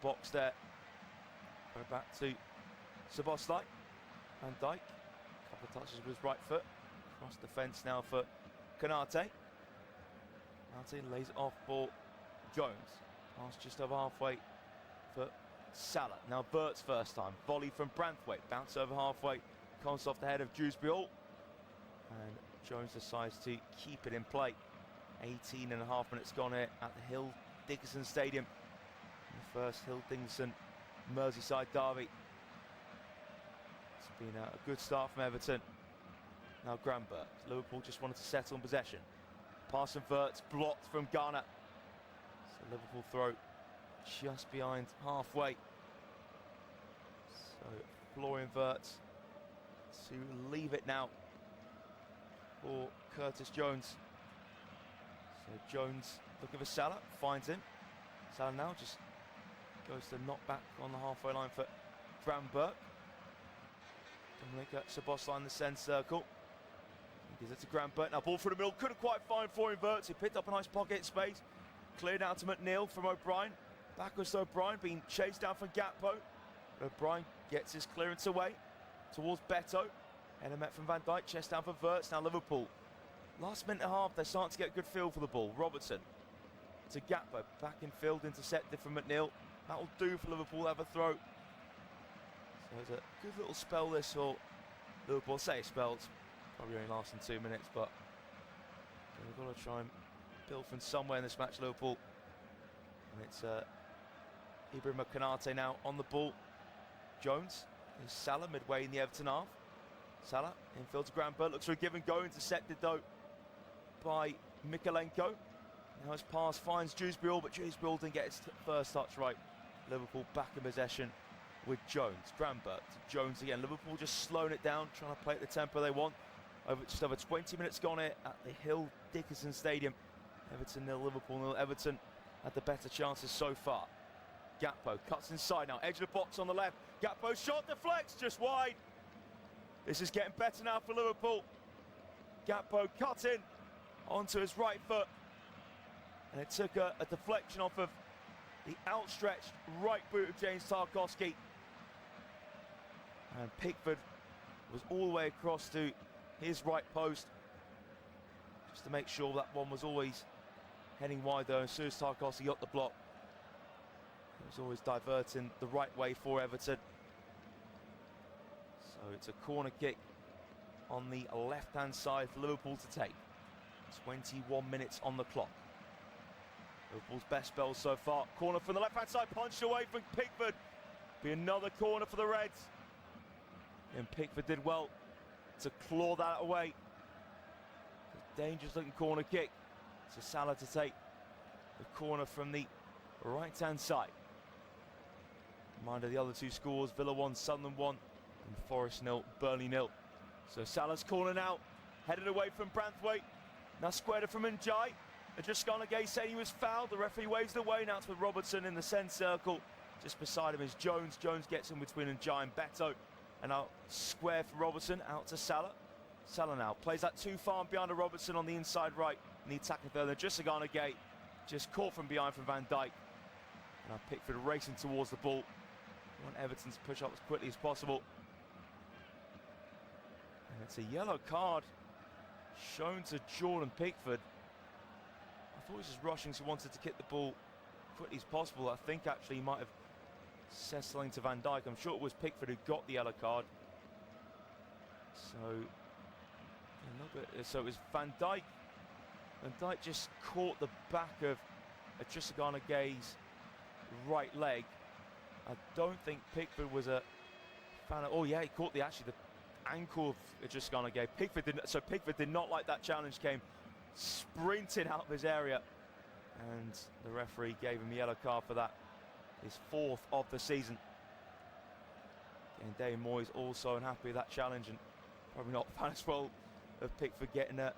box there. Go back to Szoboszlai. Van Dijk. A couple of touches with his right foot. Across the fence now for Konate. Konate lays it off for Jones. Pass just over halfway for Salah. Now Vert's first time. Volley from Branthwaite. Bounce over halfway. Comes off the head of Dewsbury. And Jones decides to keep it in play. 18 and a half minutes gone here at the Hill Dickinson Stadium. The first Hill Dickinson Merseyside derby. It's been a good start from Everton. Now Granberg. Liverpool just wanted to settle in possession. Pass from Vert's blocked from Ghana. So Liverpool throw just behind halfway. So Florian Wirtz to leave it now for Curtis Jones. So Jones looking for Salah, finds him. Salah now just goes to knock back on the halfway line for Granberg. Dominika Szoboszlai in the centre circle. He gives it to Granberg. Now ball through the middle, couldn't quite find Florian Wirtz. He picked up a nice pocket space. Cleared out to McNeil from O'Brien. Backwards to O'Brien, being chased down from Gakpo. O'Brien gets his clearance away towards Beto. Header met from Van Dijk, chest down for Wirtz. Now Liverpool. Last minute and a half, they're starting to get a good feel for the ball. Robertson to Gakpo. Back in field, intercepted from McNeil. That'll do for Liverpool, have a throw. So it's a good little spell this for Liverpool. Say a spell, it's probably only lasting 2 minutes, but they've got to try and build from somewhere in this match, Liverpool. And it's Ibrahima Konate now on the ball. Jones is Salah midway in the Everton half. Salah infield to Granberg, looks for a give and go, intercepted though by Mikalenko. Now his pass finds Dewsbury, but Dewsbury didn't get his first touch right. Liverpool back in possession with Jones. Granberg to Jones again. Liverpool just slowing it down, trying to play at the tempo they want. Just over 20 minutes gone here at the Hill Dickinson Stadium. Everton 0, Liverpool 0. Everton had the better chances so far. Gakpo cuts inside now, edge of the box on the left. Gakpo shot deflects just wide. This is getting better now for Liverpool. Gakpo cutting onto his right foot. And it took a deflection off of the outstretched right boot of James Tarkowski. And Pickford was all the way across to his right post. Just to make sure that one was always heading wide though. As soon as Tarkowski got the block, it was always diverting the right way for Everton. So it's a corner kick on the left-hand side for Liverpool to take. 21 minutes on the clock. Liverpool's best spell so far. Corner from the left-hand side, punched away from Pickford. Be another corner for the Reds. And Pickford did well to claw that away. Dangerous looking corner kick. So Salah to take the corner from the right-hand side. Reminder the other two scores, Villa 1, Sunderland 1, and Forest 0, Burnley 0. So Salah's corner now, headed away from Branthwaite. Now squared it from Njai. Adjuskanagay saying he was fouled. The referee waves it away. Now it's with Robertson in the centre circle. Just beside him is Jones. Jones gets in between Njai and Beto. And now square for Robertson, out to Salah. Salah now plays that too far behind to Robertson on the inside right. And the attacking third. Adjuskanagay just caught from behind from Van Dijk. And now Pickford racing towards the ball. We want Everton to push up as quickly as possible. And it's a yellow card shown to Jordan Pickford. I thought he was just rushing, so he wanted to kick the ball quickly as possible. I think actually he might have said something to Van Dijk. I'm sure it was Pickford who got the yellow card. So it was Van Dijk. Van Dijk just caught the back of Adjuskanagay's right leg. I don't think Pickford was a fan of. Oh yeah, he caught the ankle of Adjuskanagay. Pickford did not like that challenge. Came sprinting out of his area, and the referee gave him a yellow card for that. His fourth of the season. And Dave Moyes also unhappy with that challenge, and probably not a fan as well of Pickford getting a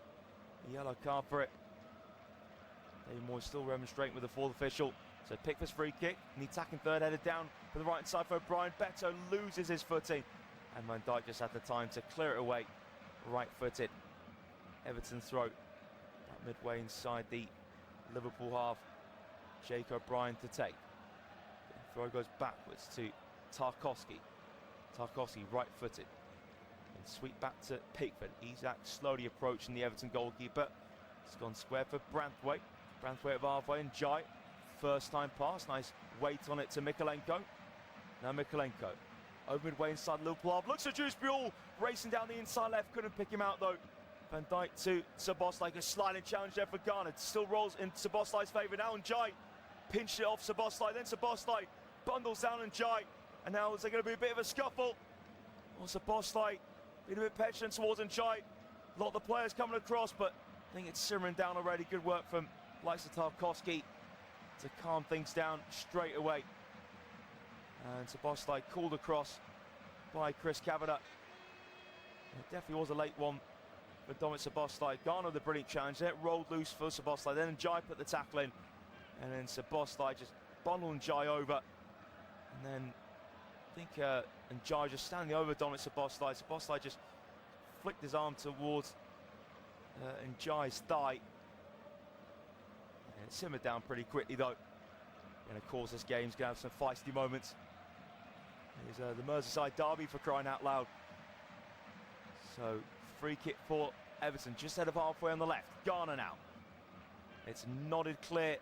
yellow card for it. Dave Moyes still remonstrating with the fourth official. So Pickford's free kick, and the attacking third headed down for the right side for O'Brien. Beto loses his footing, and Van Dijk just had the time to clear it away, right-footed. Everton throw that midway inside the Liverpool half. Jake O'Brien to take. Throw goes backwards to Tarkowski. Tarkowski right-footed. And sweep back to Pickford. Isak slowly approaching the Everton goalkeeper. It's gone square for Branthwaite. Branthwaite of halfway and Dijk. First time pass. Nice weight on it to Mykolenko. Now Mykolenko. Over midway inside Liverpool half. Looks at Dewsbury racing down the inside left. Couldn't pick him out though. Van Dijk to Szoboszlai. A sliding challenge there for Ghana. Still rolls in Szoboszlai's favour now. And Dijk pinched it off Szoboszlai. Then Szoboszlai bundles down and Dijk. And now is there going to be a bit of a scuffle? Or Szoboszlai being a bit petulant towards Dijk. A lot of the players coming across, but I think it's simmering down already. Good work from likes of Tarkowski to calm things down straight away. And Szoboszlai called across by Chris Kavanagh. It definitely was a late one for Dominic Szoboszlai. Ghana the brilliant challenge there. Rolled loose for Szoboszlai. Then Dijk put the tackle in. And then Szoboszlai just bundled Dijk over. And then I think and Dijk just standing over Dominic Szoboszlai. Szoboszlai just flicked his arm towards Ndjai's thigh. And it simmered down pretty quickly though. Going to cause this game's going to have some feisty moments. Here's the Merseyside derby for crying out loud. So free kick for Everton just ahead of halfway on the left. Ghana now. It's nodded clear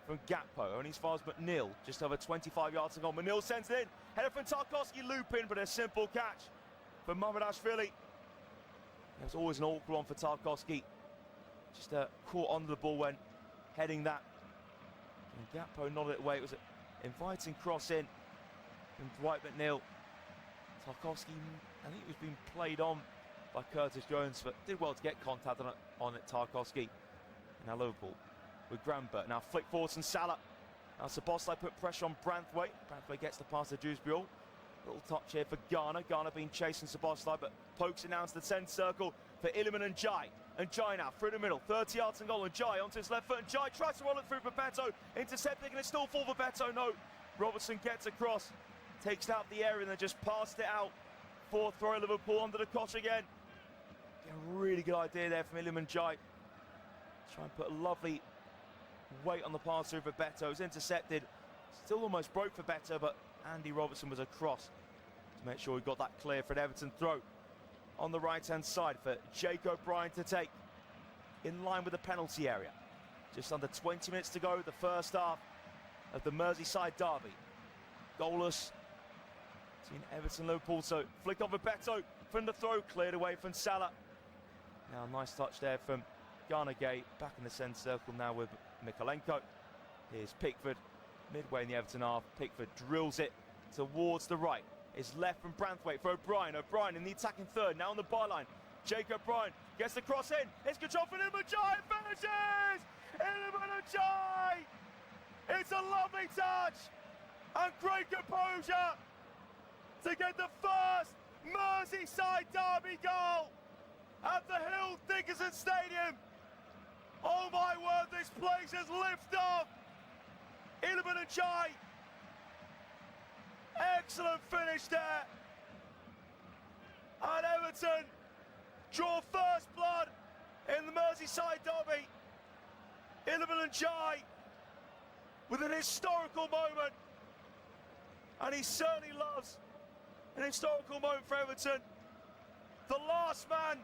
from Gakpo, only as far as McNeil, just over 25 yards to go. McNeil sends it in, header from Tarkowski, loop in, but a simple catch for Mamardashvili. There's always an awkward one for Tarkowski. Just caught under the ball when heading that. And Gakpo nodded it away. It was an inviting cross in from Dwight McNeil. Tarkowski, I think it was being played on by Curtis Jones, but did well to get contact on it, Tarkowski. And now Liverpool with Grambert. Now flick forwards and Salah. Now Szoboszlai put pressure on Branthwaite. Branthwaite gets the pass to Dewsbury. Little touch here for Ghana. Ghana being chasing Szoboszlai, but pokes it down to the 10 circle for Iliman and Dijk. And Dijk now through the middle, 30 yards and goal. And Dijk onto his left foot. And Dijk tries to roll it through for Beto. Intercepting, and it's still full for Beto. No, Robertson gets across, takes out the area, and then just passed it out for throw Liverpool under the cosh again. A really good idea there from Iliman Dijk. Try and put a lovely weight on the pass through for Beto. It was intercepted. Still almost broke for Beto, but Andy Robertson was across to make sure he got that clear for an Everton throw on the right-hand side for Jake O'Brien to take in line with the penalty area. Just under 20 minutes to go, the first half of the Merseyside derby. Goalless between Everton and Liverpool. So flick on for Beto from the throw, cleared away from Salah. Now nice touch there from Ghana Gay, back in the centre circle now with Mykolenko. Here's Pickford, midway in the Everton half. Pickford drills it towards the right. It's left from Branthwaite for O'Brien. O'Brien in the attacking third, now on the byline. Jake O'Brien gets the cross in. It's control for Iliman Dijk, finishes! Iliman Dijk! It's a lovely touch and great composure to get the first Merseyside derby goal at the Hill Dickinson Stadium. Oh my word, this place has lifted off. Iliman Dijk. Excellent finish there. And Everton draw first blood in the Merseyside derby. Iliman Dijk with an historical moment. And he certainly loves an historical moment for Everton. The last man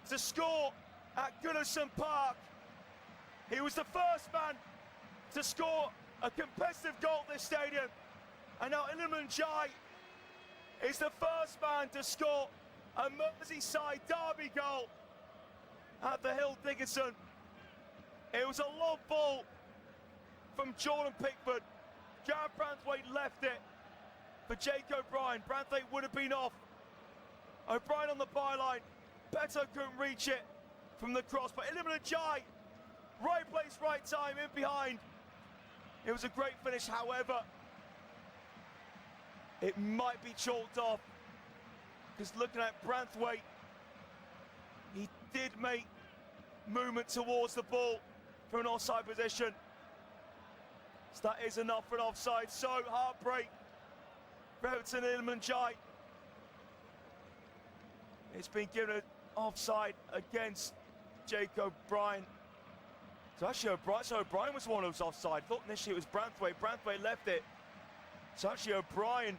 to score at Goodison Park. He was the first man to score a competitive goal at this stadium. And now Iliman Dijk is the first man to score a Merseyside derby goal at the Hill Dickinson. It was a long ball from Jordan Pickford. Gareth Branthwaite left it for Jake O'Brien. Branthwaite would have been off. O'Brien on the byline. Beto couldn't reach it from the cross, but Iliman Dijk, right place, right time, in behind. It was a great finish, however, it might be chalked off, because looking at Branthwaite, he did make movement towards the ball from an offside position. So that is enough for an offside. So heartbreak for Everton and Iliman Dijk. It's been given an offside against Jake O'Brien. So actually O'Brien was the one who was offside. Thought initially it was Branthwaite. Branthwaite left it So actually O'Brien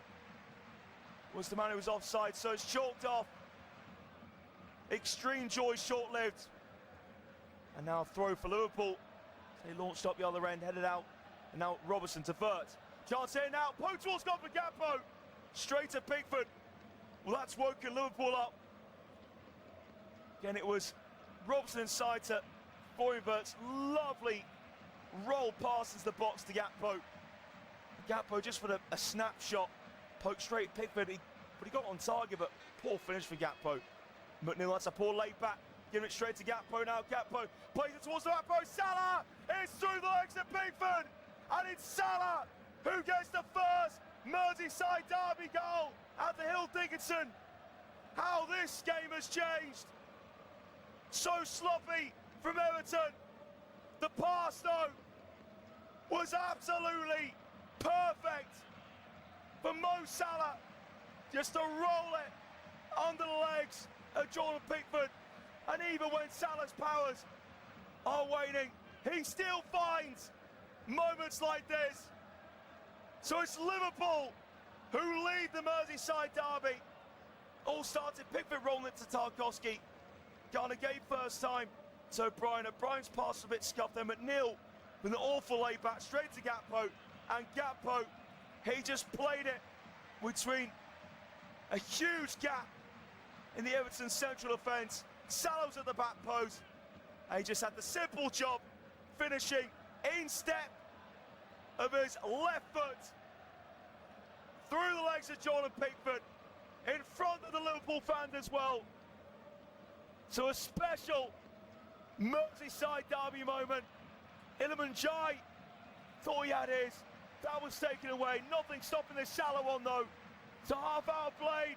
was the man who was offside, so it's chalked off. Extreme joy short-lived. And now a throw for Liverpool. They launched up the other end, headed out, and now Robertson to Vert. Chance here now, Poto's gone for Gakpo. Straight to Pickford. Well, that's woken Liverpool up. Again, it was Robertson inside to Vert's lovely roll pass into the box to Gakpo. Gakpo just for a snapshot, poke straight at Pickford, but he got on target, but poor finish for Gakpo. McNeil, that's a poor laid back, giving it straight to Gakpo now. Gakpo plays it towards the back post. Salah is through the legs of Pickford, and it's Salah who gets the first Merseyside derby goal at the Hill Dickinson. How this game has changed. So sloppy from Everton. The pass, though, was absolutely perfect for Mo Salah. Just to roll it under the legs of Jordan Pickford. And even when Salah's powers are waning, he still finds moments like this. So it's Liverpool who lead the Merseyside derby. All started Pickford rolling it to Tarkowski. Garner gave first time to O'Brien. O'Brien's pass was a bit scuffed there. McNeil with an awful layback straight to Gakpo. And Gakpo, he just played it between a huge gap in the Everton central defence. Salah was at the back post. And he just had the simple job finishing in step of his left foot through the legs of Jordan Pickford in front of the Liverpool fans as well. So a special Merseyside derby moment. Iliman Jai thought he had his. That was taken away. Nothing stopping this Salah one though. It's a half-hour played.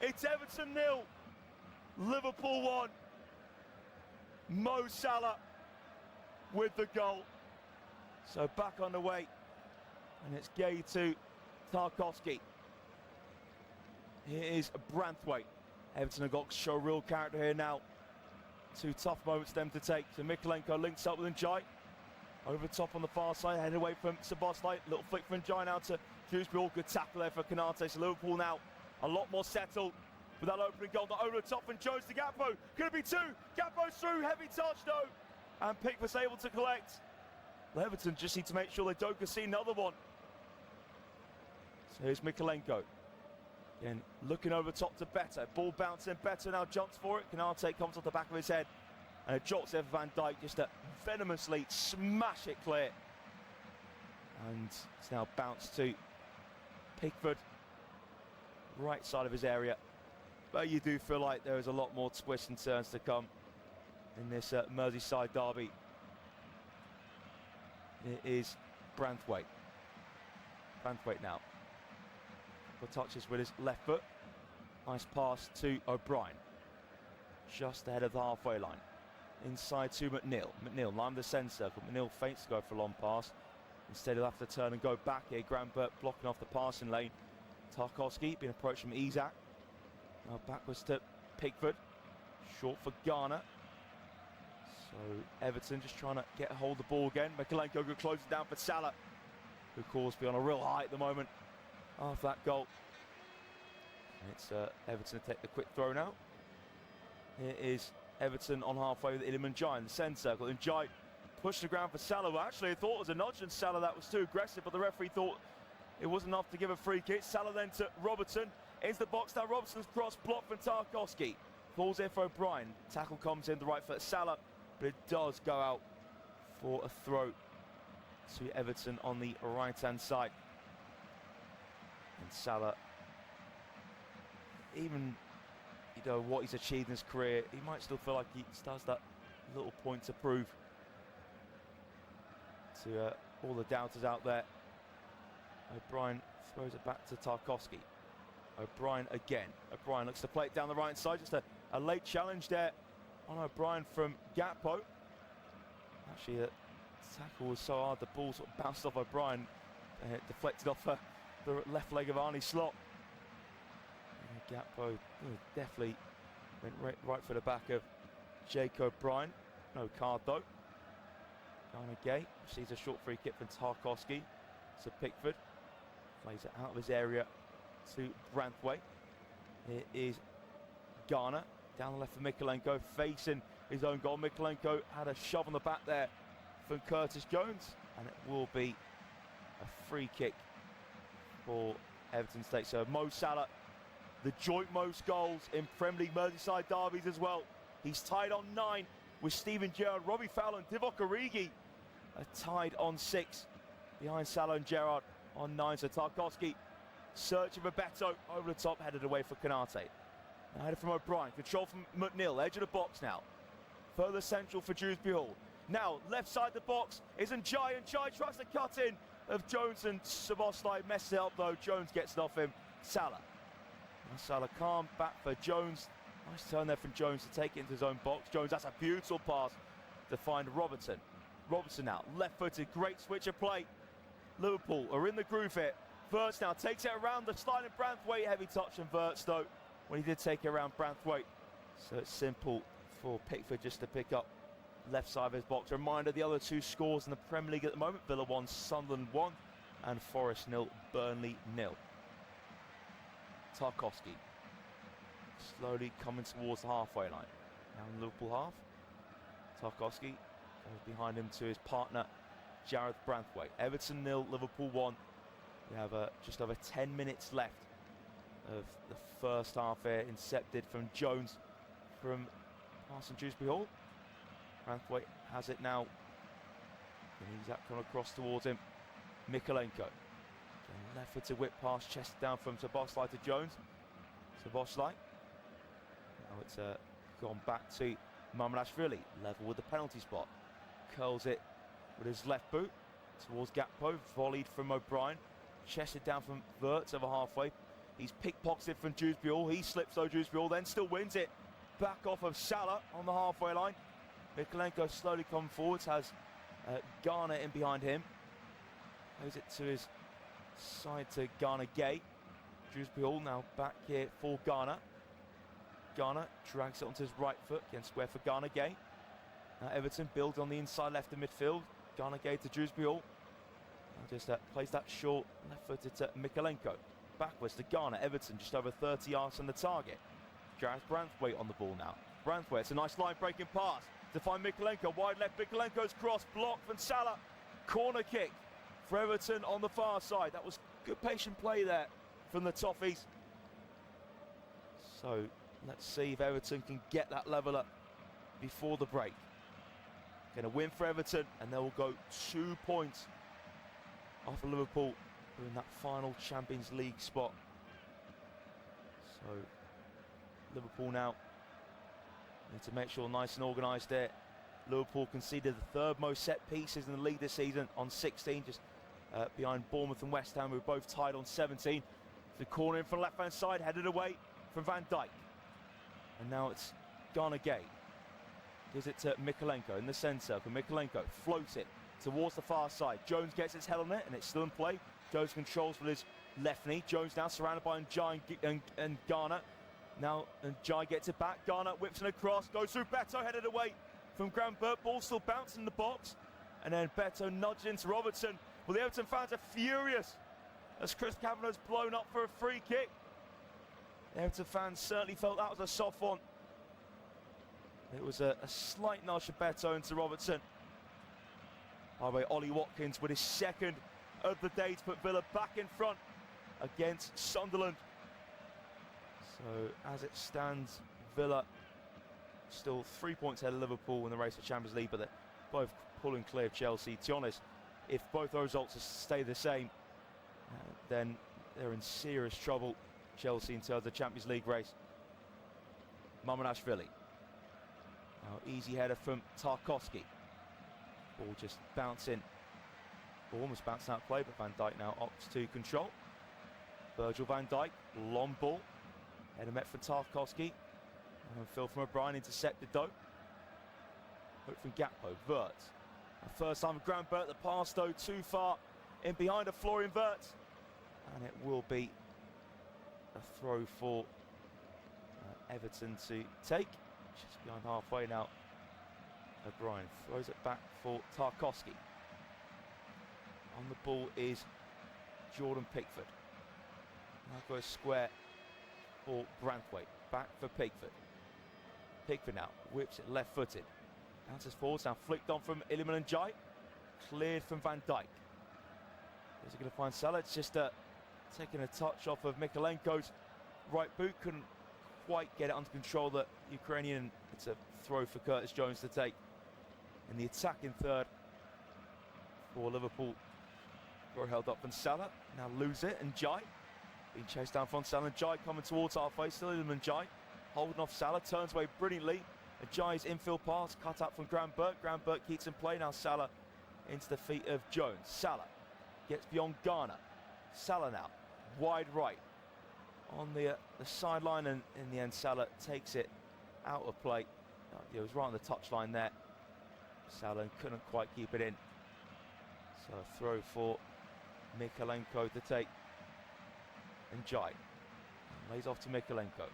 It's Everton 0, Liverpool 1. Mo Salah with the goal. So back on the way, and it's Gay to Tarkowski. Here is Branthwaite. Everton have got to show real character here now. Two tough moments for them to take. So Mikolenko links up with Dijk. Over top on the far side, headed away from Szoboszlai. Little flick from Dijk now to Dewsbury. All good tackle there for Konate. So Liverpool now a lot more settled with that opening goal. Not over the top from Jones to Gakpo. Could it be two? Gakpo's through. Heavy touch though. And Pickford's able to collect. Everton just need to make sure they don't concede another one. So here's Mikolenko. Again, looking over the top to Better. Ball bouncing. Better now jumps for it. Konate comes off the back of his head. And it drops there for Van Dijk just to venomously smash it clear. And it's now bounced to Pickford. Right side of his area. But you do feel like there is a lot more twists and turns to come in this Merseyside derby. It is Branthwaite. Branthwaite now. Couple touches with his left foot. Nice pass to O'Brien. Just ahead of the halfway line. Inside to McNeil. McNeil lined the centre circle. McNeil feints to go for a long pass. Instead he'll have to turn and go back here. Grambert blocking off the passing lane. Tarkowski being approached from Isak. Now backwards to Pickford. Short for Garner. So Everton just trying to get a hold of the ball again. Mikolenko could close it down for Salah, who calls to be on a real high at the moment after that goal. And it's Everton to take the quick throw now. Here is Everton on halfway with Iliman Jai in the centre circle. And Jai pushed the ground for Salah. Well, actually, I thought it was a nudge and Salah that was too aggressive, but the referee thought it was enough to give a free kick. Salah then to Robertson. Into the box now. Robertson's cross blocked from Tarkowski. Falls there for O'Brien. Tackle comes in the right foot. Salah. But it does go out for a throw to Everton on the right-hand side. And Salah, even what he's achieved in his career, he might still feel like he still has that little point to prove to all the doubters out there. O'Brien throws it back to Tarkowski. O'Brien again. O'Brien looks to play it down the right side. Just a late challenge there on O'Brien from Gakpo. Actually, the tackle was so hard, the ball sort of bounced off O'Brien. Deflected off the left leg of Arne Slot. Gakpo definitely went right for the back of Jake O'Brien. No card though. Garner Gay receives a short free kick from Tarkowski to Pickford. Plays it out of his area to Branthwaite. It is Garner down the left for Mykolenko, facing his own goal. Mykolenko had a shove on the back there from Curtis Jones, and it will be a free kick for Everton State. So Mo Salah, the joint most goals in Premier League Merseyside derbies as well. He's tied on 9 with Steven Gerrard. Robbie Fowler and Divock Origi are tied on 6 behind Salah and Gerrard on 9. So Tarkowski searching for Beto, over the top, headed away for Konate. Now headed from O'Brien, control from McNeil, edge of the box now. Further central for Dewsbury Hall. Now left side the box is Njai, and Njai tries to cut in of Jones, and Szoboszlai messes it up though. Jones gets it off him. Salah. Now Salah calm, back for Jones. Nice turn there from Jones to take it into his own box. Jones, that's a beautiful pass to find Robertson. Robertson now, left-footed, great switch of play. Liverpool are in the groove here. Wirtz now takes it around the sliding Branthwaite. Heavy touch from Wirtz though, when he did take it around Branthwaite. So it's simple for Pickford just to pick up left side of his box. A reminder, the other 2 scores in the Premier League at the moment: Villa 1, Sunderland 1, and Forest 0, Burnley 0. Tarkowski slowly coming towards the halfway line. Now in the Liverpool half, Tarkowski goes behind him to his partner Jarrod Branthwaite. Everton 0, Liverpool 1. We have just over 10 minutes left of the first half here. Incepted from Jones from passing Dewsbury Hall. Branthwaite has it now. And he's that coming across towards him. Mykolenko. Left foot to whip pass, chest down from Szoboszlai to Jones. Szoboszlai. Now it's gone back to Mamrashvili, level with the penalty spot. Curls it with his left boot towards Gakpo, volleyed from O'Brien. Chested down from Wirtz over halfway. He's pickpocketed from Dewsbury Hall. He slips though, Dewsbury Hall, then still wins it. Back off of Salah on the halfway line. Mykolenko slowly coming forwards, has Garner in behind him. Goes it to his side to Garner Gay. Dewsbury Hall now back here for Garner. Garner drags it onto his right foot, again square for Garner Gay. Now Everton builds on the inside left of midfield. Garner Gay to Dewsbury Hall. Just plays that short left-footed to Mykolenko. Backwards to Garner. Everton just over 30 yards from the target. Gareth Branthwaite on the ball now. Branthwaite, it's a nice line-breaking pass to find Mykolenko. Wide left, Mykolenko's cross blocked from Salah. Corner kick for Everton on the far side. That was good patient play there from the Toffees. So let's see if Everton can get that level up before the break. Going to win for Everton, and they will go 2 points off of Liverpool in that final Champions League spot. So Liverpool now need to make sure nice and organised there. Liverpool conceded the 3rd most set pieces in the league this season on 16, just behind Bournemouth and West Ham, who were both tied on 17. The corner in from the left-hand side, headed away from Van Dijk. And now it's Garner Gay. Gives it to Mykolenko in the centre circle. Mykolenko floats it towards the far side. Jones gets his head on it, and it's still in play. Jones controls with his left knee. Jones now surrounded by Njai and Garner. Now Njai gets it back. Garner whips it across, goes through Beto, headed away from Grant Burt. Ball still bouncing in the box. And then Beto nudged into Robertson. Well, the Everton fans are furious as Chris Kavanagh's blown up for a free kick. The Everton fans certainly felt that was a soft one. It was a slight nudge to Beto into Robertson. By the way, Ollie Watkins with his 2nd of the day to put Villa back in front against Sunderland. So as it stands, Villa still 3 points ahead of Liverpool in the race for Champions League, but they're both pulling clear of Chelsea. To be honest, if both those results stay the same, then they're in serious trouble, Chelsea, in terms of the Champions League race. Mamrashvili. Now easy header from Tarkowski. Ball just bouncing. Ball almost bouncing out of play, but Van Dijk now opts to control. Virgil van Dijk, long ball. Header met from Tarkowski. And Phil from O'Brien intercepted though. Hook from Gakpo, Wirtz. First time for Grant Burt, the pass though too far in behind of Florian Wirtz. And it will be a throw for Everton to take. Just behind halfway now. O'Brien throws it back for Tarkowski. On the ball is Jordan Pickford. Now goes square for Branthwaite. Back for Pickford. Pickford now whips it left-footed. Bounces forwards, now flicked on from Iliman and Dijk. Cleared from Van Dijk. Is he going to find Salah? It's just taking a touch off of Mikalenko's right boot. Couldn't quite get it under control, the Ukrainian. It's a throw for Curtis Jones to take. In the attacking third for Liverpool. Throw held up from Salah. Now lose it, and Dijk being chased down from Salah. And Dijk coming towards halfway. Still Iliman Dijk holding off Salah. Turns away brilliantly. Dyk's infield pass cut out from Graham Burke. Graham Burke keeps in play. Now Salah into the feet of Jones. Salah gets beyond Garner. Salah now wide right on the sideline, and in the end Salah takes it out of play. It was right on the touchline there. Salah couldn't quite keep it in. So a throw for Mikalenko to take. And Dijk lays off to Mikalenko.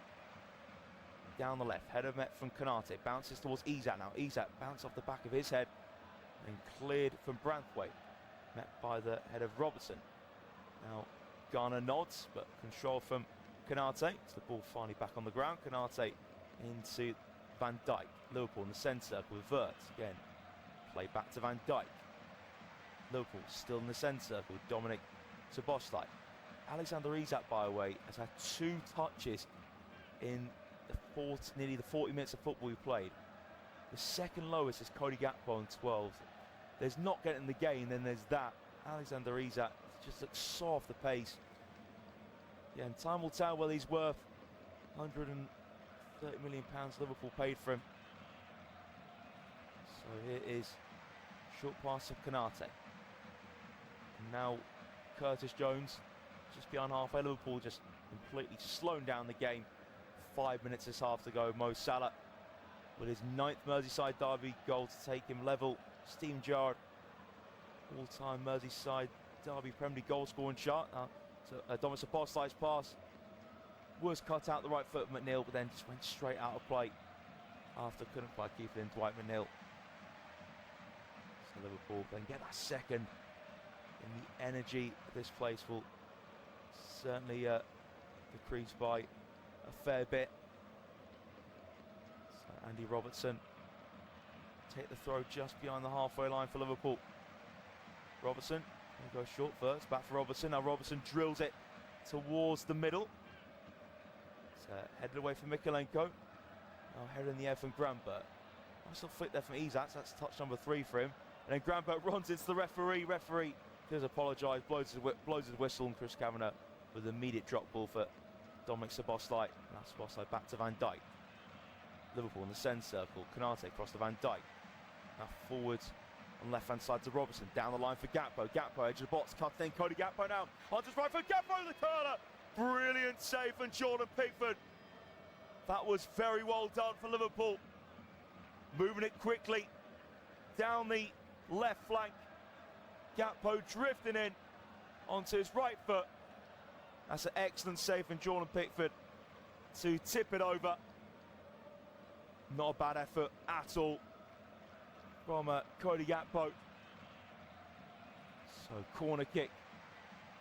Down the left, header met from Konate. Bounces towards Isak now. Isak bounces off the back of his head and cleared from Branthwaite. Met by the head of Robertson. Now Garner nods, but control from Konate. It's the ball finally back on the ground. Konate into Van Dijk. Liverpool in the centre with Wirtz. Again, play back to Van Dijk. Liverpool still in the centre with Dominic Szoboszlai. Alexander Isak, by the way, has had 2 touches in nearly the 40 minutes of football we played. The second lowest is Cody Gakpo on 12. There's not getting the gain, then there's that. Alexander Isak just looks so off the pace. Yeah, and time will tell whether he's worth £130 million Liverpool paid for him. So here is short pass of Konate. And now Curtis Jones just behind halfway. Liverpool just completely slowing down the game. 5 minutes this half to go. Mo Salah with his 9th Merseyside derby goal to take him level. Steven Gerrard, all-time Merseyside derby Premier League goal scoring chart. So Dominic Szoboszlai's pass was cut out the right foot of McNeil, but then just went straight out of play after couldn't quite keep it in Dwight McNeil. So Liverpool then get that second, and the energy of this place will certainly decrease by a fair bit. So Andy Robertson take the throw just behind the halfway line for Liverpool. Robertson goes short first, back for Robertson. Now Robertson drills it towards the middle. It's headed away from Mikalenko. Now headed in the air from Graham Burke. Nice little flick there from Isak. That's touch number 3 for him. And then Graham Burke runs into the referee. Referee does apologise, blows his whistle, and Chris Kavanagh with an immediate drop ball for Dominic Szoboszlai. Now Szoboszlai back to Van Dijk. Liverpool in the centre circle. Konate across to Van Dijk. Now forwards on left hand side to Robertson. Down the line for Gakpo. Gakpo edge of the box. Cut in. Cody Gakpo now. On to his right for Gakpo the corner. Brilliant save from Jordan Pickford. That was very well done for Liverpool. Moving it quickly down the left flank. Gakpo drifting in onto his right foot. That's an excellent save from Jordan Pickford to tip it over. Not a bad effort at all from Cody Gakpo. So corner kick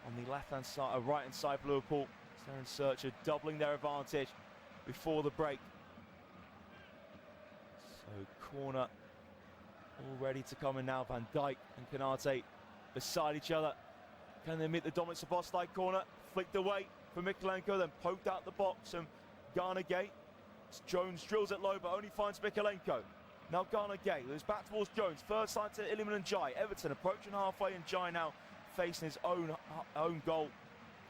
on the left-hand side, right-hand side for Liverpool. So they're in search of doubling their advantage before the break. So corner all ready to come in now. Van Dijk and Konate beside each other. Can they meet the Dominic Szoboszlai corner? Flicked away from Mikalenko, then poked out the box and Garner Gate. Jones drills it low, but only finds Mikalenko. Now Garner Gate, who's back towards Jones. First line to Iliman and Dijk. Everton approaching halfway, and Dijk now facing his own goal.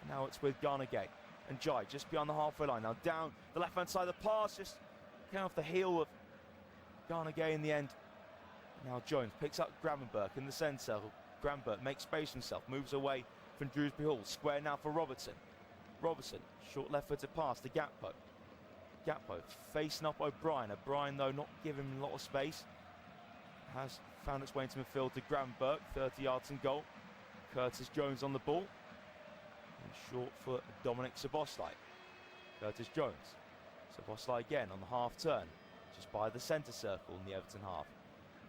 And now it's with Garner Gate and Dijk just beyond the halfway line. Now down the left-hand side, the pass just came off the heel of Garner Gate in the end. Now Jones picks up Gravenberg in the centre. Gravenberg makes space himself, moves away from Drewsbury Hall. Square now for Robertson. Robertson, short left-footed pass to Gakpo. Gakpo facing up O'Brien. O'Brien, though, not giving him a lot of space. Has found its way into midfield to Gravenberg, 30 yards and goal. Curtis Jones on the ball. And short for Dominic Szoboszlai. Curtis Jones. Szoboszlai again on the half turn, just by the centre circle in the Everton half.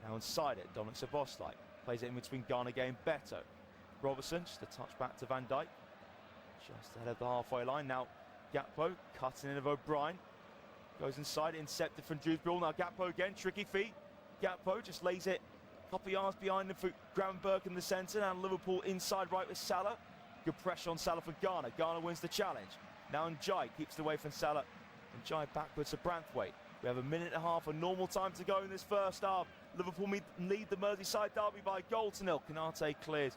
Now inside it, Dominic Szoboszlai plays it in between Garner Gate and Beto. Robertson, just a touch back to Van Dijk. Just ahead of the halfway line. Now Gakpo cutting in of O'Brien. Goes inside, intercepted from Dewsbury. Now Gakpo again, tricky feet. Gakpo just lays it a couple of yards behind him for Gravenberch in the centre. Now Liverpool inside right with Salah. Good pressure on Salah for Garner. Garner wins the challenge. Now Dijk keeps it away from Salah. And Dijk backwards to Branthwaite. We have a minute and a half of normal time to go in this first half. Liverpool lead the Merseyside derby by a goal to nil. Konate clears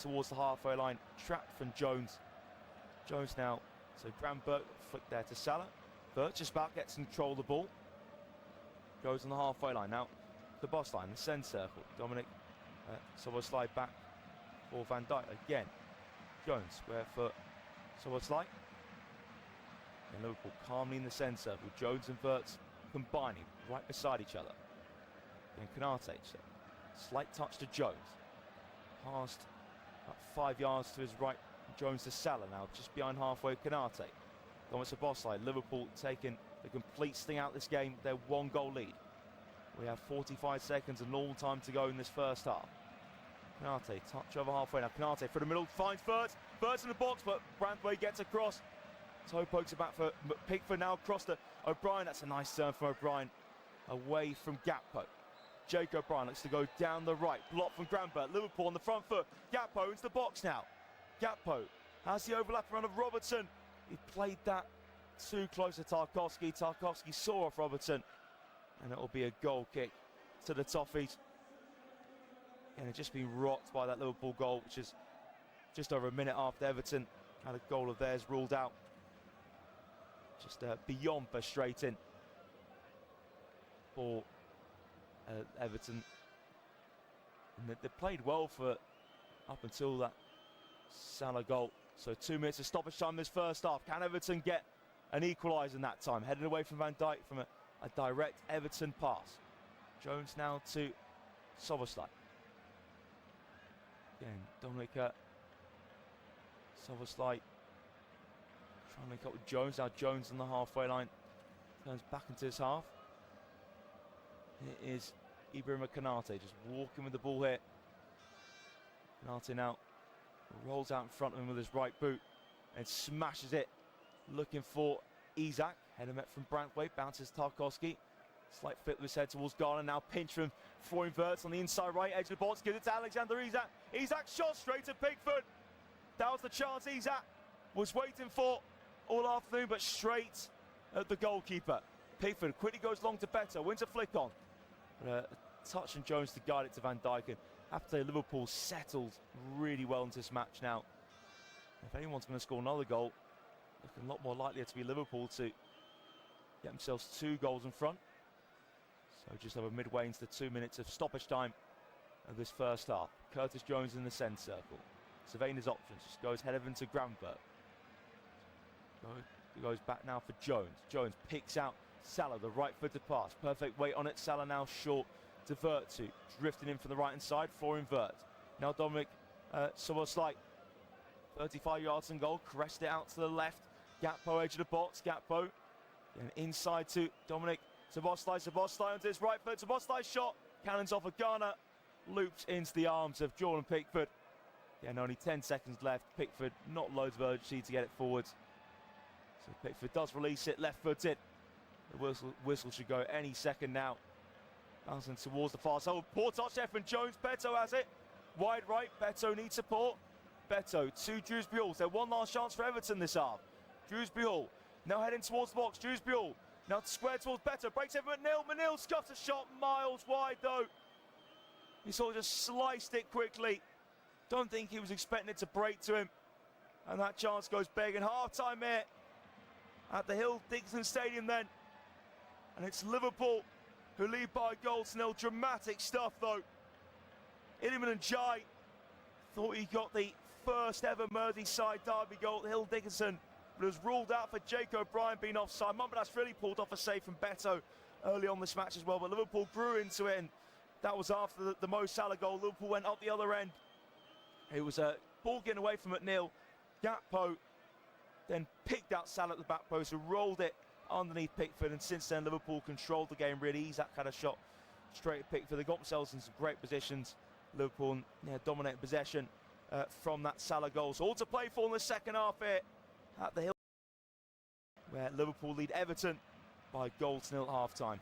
towards the halfway line. Trapped from Jones. Jones now. So Gravenberch flick there to Salah. Bert just about gets control of the ball. Goes on the halfway line. Now the boss line, the centre circle. Dominic Szoboszlai back for Van Dijk again. Jones square foot. Szoboszlai. And Liverpool calmly in the centre circle. Jones and Wirtz combining right beside each other. Then Konate, slight touch to Jones. Past about 5 yards to his right. Jones to Salah now, just behind halfway. Konate. Going to Szoboszlai. Liverpool taking the complete sting out this game. Their 1-goal lead. We have 45 seconds of normal time to go in this first half. Konate, touch over halfway. Now Konate for the middle, finds Wirtz. Wirtz in the box, but Branthwaite gets across. Toe pokes it back for Pickford, now across to O'Brien. That's a nice turn from O'Brien. Away from Gakpo. Jake O'Brien looks to go down the right. Block from Gravenberch. Liverpool on the front foot. Gakpo into the box now. Gakpo has the overlap around of Robertson. He played that too close to Tarkowski. Tarkowski saw off Robertson. And it will be a goal kick to the Toffees. And it's just been rocked by that Liverpool goal, which is just over a minute after Everton had a goal of theirs ruled out. Just beyond frustrating for Everton. And they played well for up until that Salah goal. So 2 minutes of stoppage time this first half. Can Everton get an equaliser in that time? Headed away from Van Dijk from a direct Everton pass. Jones now to Szoboszlai. Again, Dominic Szoboszlai trying to link up with Jones. Now Jones on the halfway line. Turns back into his half. It is Ibrahima Konate just walking with the ball here. Konate now rolls out in front of him with his right boot and smashes it. Looking for Isak. Header met from Branthwaite. Bounces Tarkowski. Slight flip with his head towards Garner. Now pinch from Florian Wirtz on the inside right edge of the box. Gives it to Alexander Isak. Isak shot straight to Pickford. That was the chance Isak was waiting for all afternoon, but straight at the goalkeeper. Pickford quickly goes long to Beto. Wins a flick on. A touch from Jones to guide it to Van Dijk. And I have to say, Liverpool settled really well into this match now. If anyone's going to score another goal, looking a lot more likely to be Liverpool to get themselves 2 goals in front. So just over midway into the 2 minutes of stoppage time of this first half. Curtis Jones in the centre circle. Surveying his options. Just goes head over into Gravenberch. Goes back now for Jones. Jones picks out Salah, the right-footed pass. Perfect weight on it. Salah now short to Wirtz, drifting in from the right-hand side. Florian Wirtz. Now Dominic Szoboszlai. 35 yards and goal. Caressed it out to the left. Gakpo edge of the box. Gakpo. And inside to Dominic Szoboszlai. Szoboszlai onto his right foot. Szoboszlai shot. Cannons off of Garner. Loops into the arms of Jordan Pickford. And only 10 seconds left. Pickford not loads of urgency to get it forwards. So Pickford does release it, left-footed. The whistle should go any second now. Bouncing towards the far side. Poor touch there from Jones. Beto has it. Wide right. Beto needs support. Beto to Dewsbury Hall. So one last chance for Everton this half. Dewsbury Hall now heading towards the box. Dewsbury Hall now square towards Beto. Breaks over McNeil. McNeil scuffs a shot miles wide though. He sort of just sliced it quickly. Don't think he was expecting it to break to him. And that chance goes big. And half-time here at the Hill Dickinson Stadium then. And it's Liverpool who lead by a goal to nil. Dramatic stuff though. Iliman Ndiaye thought he got the first ever Merseyside derby goal at Hill Dickinson, but it was ruled out for Jake O'Brien being offside. Mumbadas really pulled off a save from Beto early on this match as well, but Liverpool grew into it, and that was after the Mo Salah goal. Liverpool went up the other end. It was a ball getting away from McNeil. Gakpo then picked out Salah at the back post, who rolled it underneath Pickford, and since then Liverpool controlled the game really. Isak had a shot straight at Pickford. They got themselves in some great positions. Liverpool dominated possession from that Salah goal. So all to play for in the second half here at the Hill, where Liverpool lead Everton by goal to nil at half-time.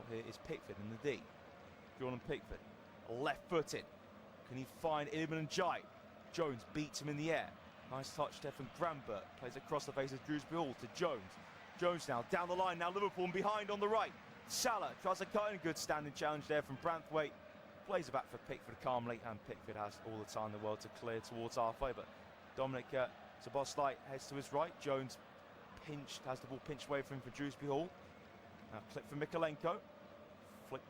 Now here is Pickford in the D. Jordan Pickford, left-footed. Can he find Iliman and Dijk? Jones beats him in the air. Nice touch there from Grambert. Plays across the face of Dewsbury Hall to Jones. Jones now down the line. Now Liverpool and behind on the right. Salah tries a cut in. Good standing challenge there from Branthwaite. Plays it back for Pickford calmly, and Pickford has all the time in the world to clear towards halfway. But Dominic Szoboszlai heads to his right. Jones has the ball pinched away from him for Dewsbury Hall. Now clip for Mikalenko. Flicked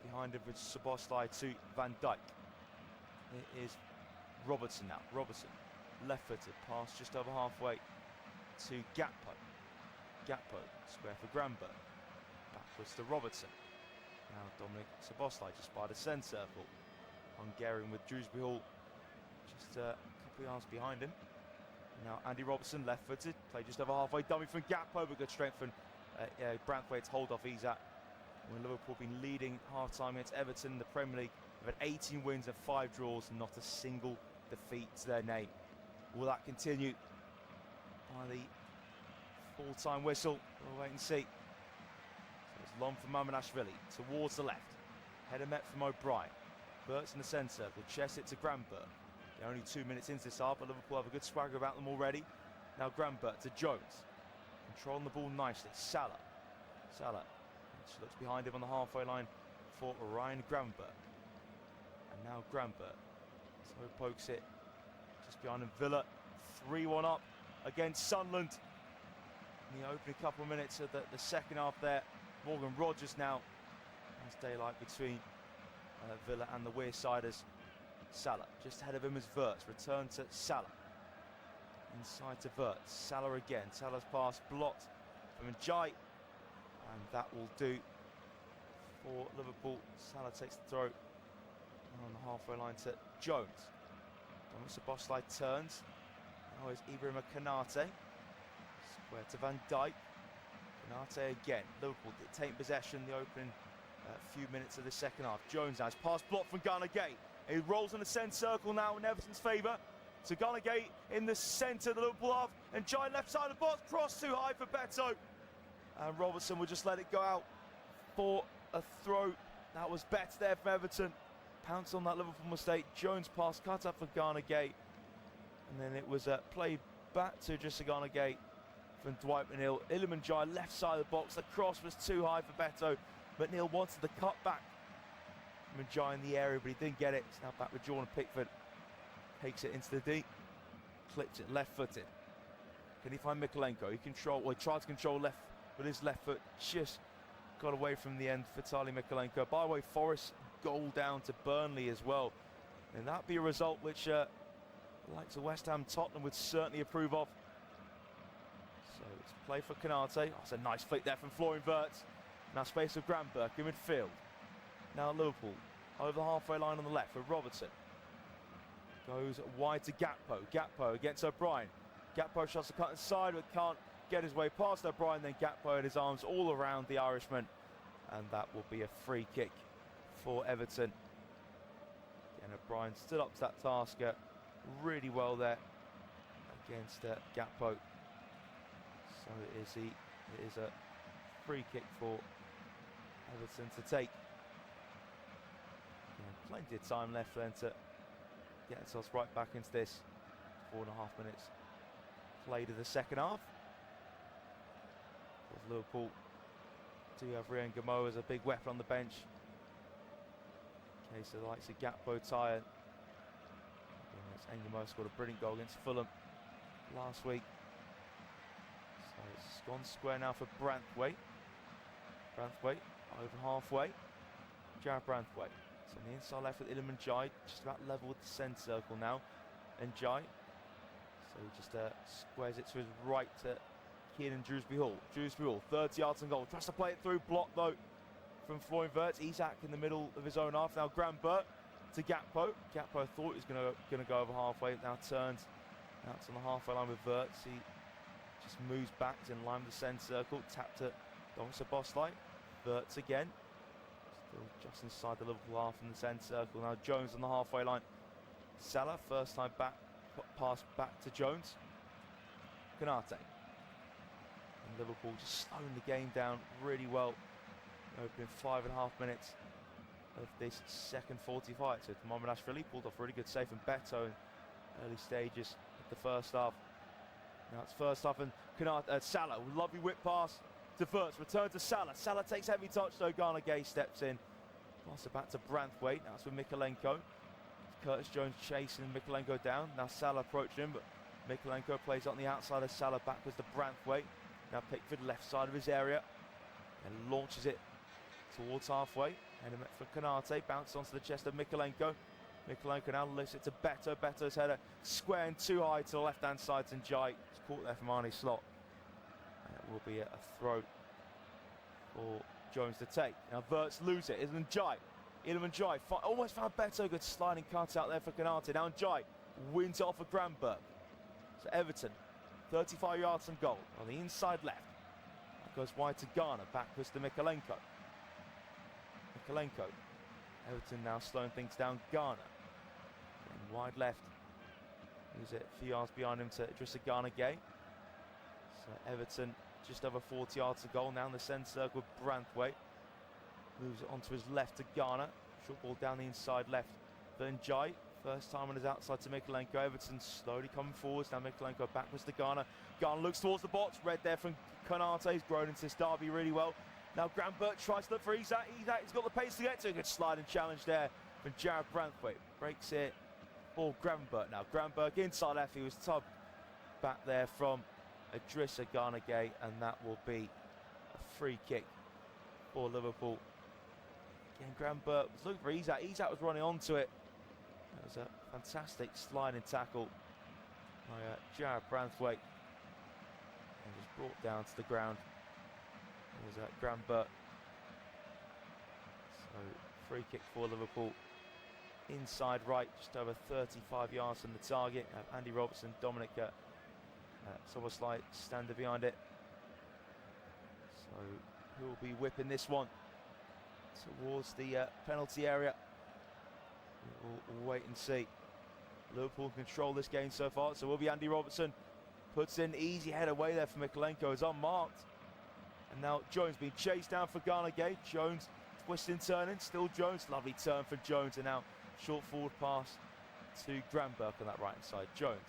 behind him with Szoboszlai to Van Dijk. It is Robertson now. Robertson, left-footed, pass just over halfway to Gakpo. Gakpo, square for Grambert. Backwards to Robertson. Now Dominic Szoboszlai just by the centre circle. Hungarian with Dewsbury Hall just a couple of yards behind him. Now Andy Robertson, left-footed, play just over halfway. Dummy from Gakpo, but good strength from Branthwaite to hold off Isak. When Liverpool have been leading half-time against Everton in the Premier League, they've had 18 wins and 5 draws and not a single defeat to their name. Will that continue by the full-time whistle? We'll wait and see. So it's long from Mamanashvili towards the left. Header met from O'Brien. Burt's in the centre circle, chest it to Grambert. They're only 2 minutes into this half, but Liverpool have a good swagger about them already. Now Grambert to Jones. Controlling the ball nicely. Salah. She looks behind him on the halfway line for Ryan Grambert. And now Grambert. So pokes it just behind him. Villa 3-1 up against Sunderland. In the opening couple of minutes of the second half there. Morgan Rogers now has daylight between Villa and the Wearsiders. Salah just ahead of him as Wirtz. Return to Salah. Inside to Wirtz. Salah again. Salah's pass blocked from Dijk. And that will do for Liverpool. Salah takes the throw on the halfway line to Jones. Dominic Szoboszlai turns. Now is Ibrahima Konate. Square to Van Dijk. Konate again. Liverpool taking possession the opening few minutes of the second half. Jones has pass blocked from Ghana Gate. He rolls in the centre circle now in Everton's favour. So Ghana Gate in the centre, the Liverpool half. And Dijk left side of the box. Cross too high for Beto. And Robertson will just let it go out for a throw. That was Betts there from Everton. Pounce on that Liverpool mistake. Jones pass cut up for Ghana Gate. And then it was played back to just Ghana Gate from Dwight McNeil. Iliman Ndiaye left side of the box. The cross was too high for Beto. McNeil wanted the cut back from Ndiaye in the area, but he didn't get it. It's now back with Jordan Pickford. Takes it into the deep. Clips it left-footed. Can he find Mikalenko? He tried to control left with his left foot. Just got away from the end for Vitaly Mikalenko. By the way, Forest goal down to Burnley as well. And that'd be a result which the likes of West Ham, Tottenham would certainly approve of. So it's play for Konate. Oh, it's a nice flick there from Florian Wirtz. Now space for Grambert in midfield. Now Liverpool over the halfway line on the left for Robertson. Goes wide to Gakpo. Gakpo against O'Brien. Gakpo shots the cut inside but can't get his way past O'Brien. Then Gakpo had his arms all around the Irishman. And that will be a free kick for Everton. Again, O'Brien stood up to that task really well there against Gakpo. So it is a free kick for Everton to take. Plenty of time left then to get ourselves right back into this. 4.5 minutes played of the second half. Liverpool do have Rian Gamo as a big weapon on the bench. In case of the likes of Gakpo tired. Ngamo scored a brilliant goal against Fulham last week. So it's gone square now for Branthwaite. Branthwaite over halfway. Jared Branthwaite. So on the inside left with Iliman Ndiaye, just about level with the centre circle now. And Ndiaye. So he just squares it to his right to Keenan Dewsbury Hall. Dewsbury Hall, 30 yards and goal. Tries to play it through, blocked though from Florian Wirtz. Isak in the middle of his own half. Now Grambert to Gakpo. Gakpo thought he was going to go over halfway. Now turns out on the halfway line with Wirtz. He just moves back in line with the centre circle. Tapped to Dominic Szoboszlai. Wirtz again. Still just inside the Liverpool half in the centre circle. Now Jones on the halfway line. Salah, first time back, pass back to Jones. Konate. And Liverpool just slowing the game down really well Opening 5.5 minutes of this second 45. So Mamardashvili pulled off a really good save from Beto in early stages of the first half. Now it's first half and Salah, lovely whip pass to Verts, return to Salah. Salah takes heavy touch though, Ghana Gay steps in. Pass it back to Branthwaite, now it's with Mikolenko. Curtis Jones chasing Mikolenko down. Now Salah approaching him, but Mikolenko plays on the outside of Salah, backwards to Branthwaite. Now Pickford left side of his area and launches it towards halfway. And for Konate, bounces onto the chest of Mikolenko. Mikolenko now lifts it to Beto. Beto's header squaring too high to the left-hand side to Dijk. It's caught there from Arnie Slot. And it will be a throw for Jones to take. Now Verts lose it. Iliman Dijk almost found Beto. Good sliding cut out there for Konate. Now Dijk wins it off of Granberg. So Everton, 35 yards from goal on the inside left. That goes wide to Ghana. Backwards to Mikolenko. Everton now slowing things down. Ghana. And wide left. Moves it a few yards behind him to Idrissa Gana Gay. So Everton just over 40 yards to goal now in the centre circle. Branthwaite moves it onto his left to Ghana. Short ball down the inside left. Then Dijk. First time on his outside to Mikolenko. Everton slowly coming forwards. Now Mikolenko backwards to Ghana. Ghana looks towards the box. Red there from Konate. He's grown into this derby really well. Now Granberg tries to look for Isak. He's got the pace to get to. Good sliding challenge there from Jared Branthwaite. Breaks it for Granberg. Now Granberg inside left. He was tugged back there from Idrissa Gana Gay, and that will be a free kick for Liverpool. Again, Granberg was looking for Isak. Isak was running onto it. That was a fantastic sliding tackle by Jared Branthwaite, and was brought down to the ground. It was Granberg. So free kick for Liverpool. Inside right, just over 35 yards from the target. Andy Robertson, Dominic Soboslai standing behind it. So who will be whipping this one towards the penalty area? We'll wait and see. Liverpool control this game so far, so will be Andy Robertson. Puts in easy head away there for Mikolenko, is unmarked. And now Jones being chased down for Ghana Gay. Jones twisting, turning, still Jones. Lovely turn for Jones, and now short forward pass to Granberg on that right hand side. Jones,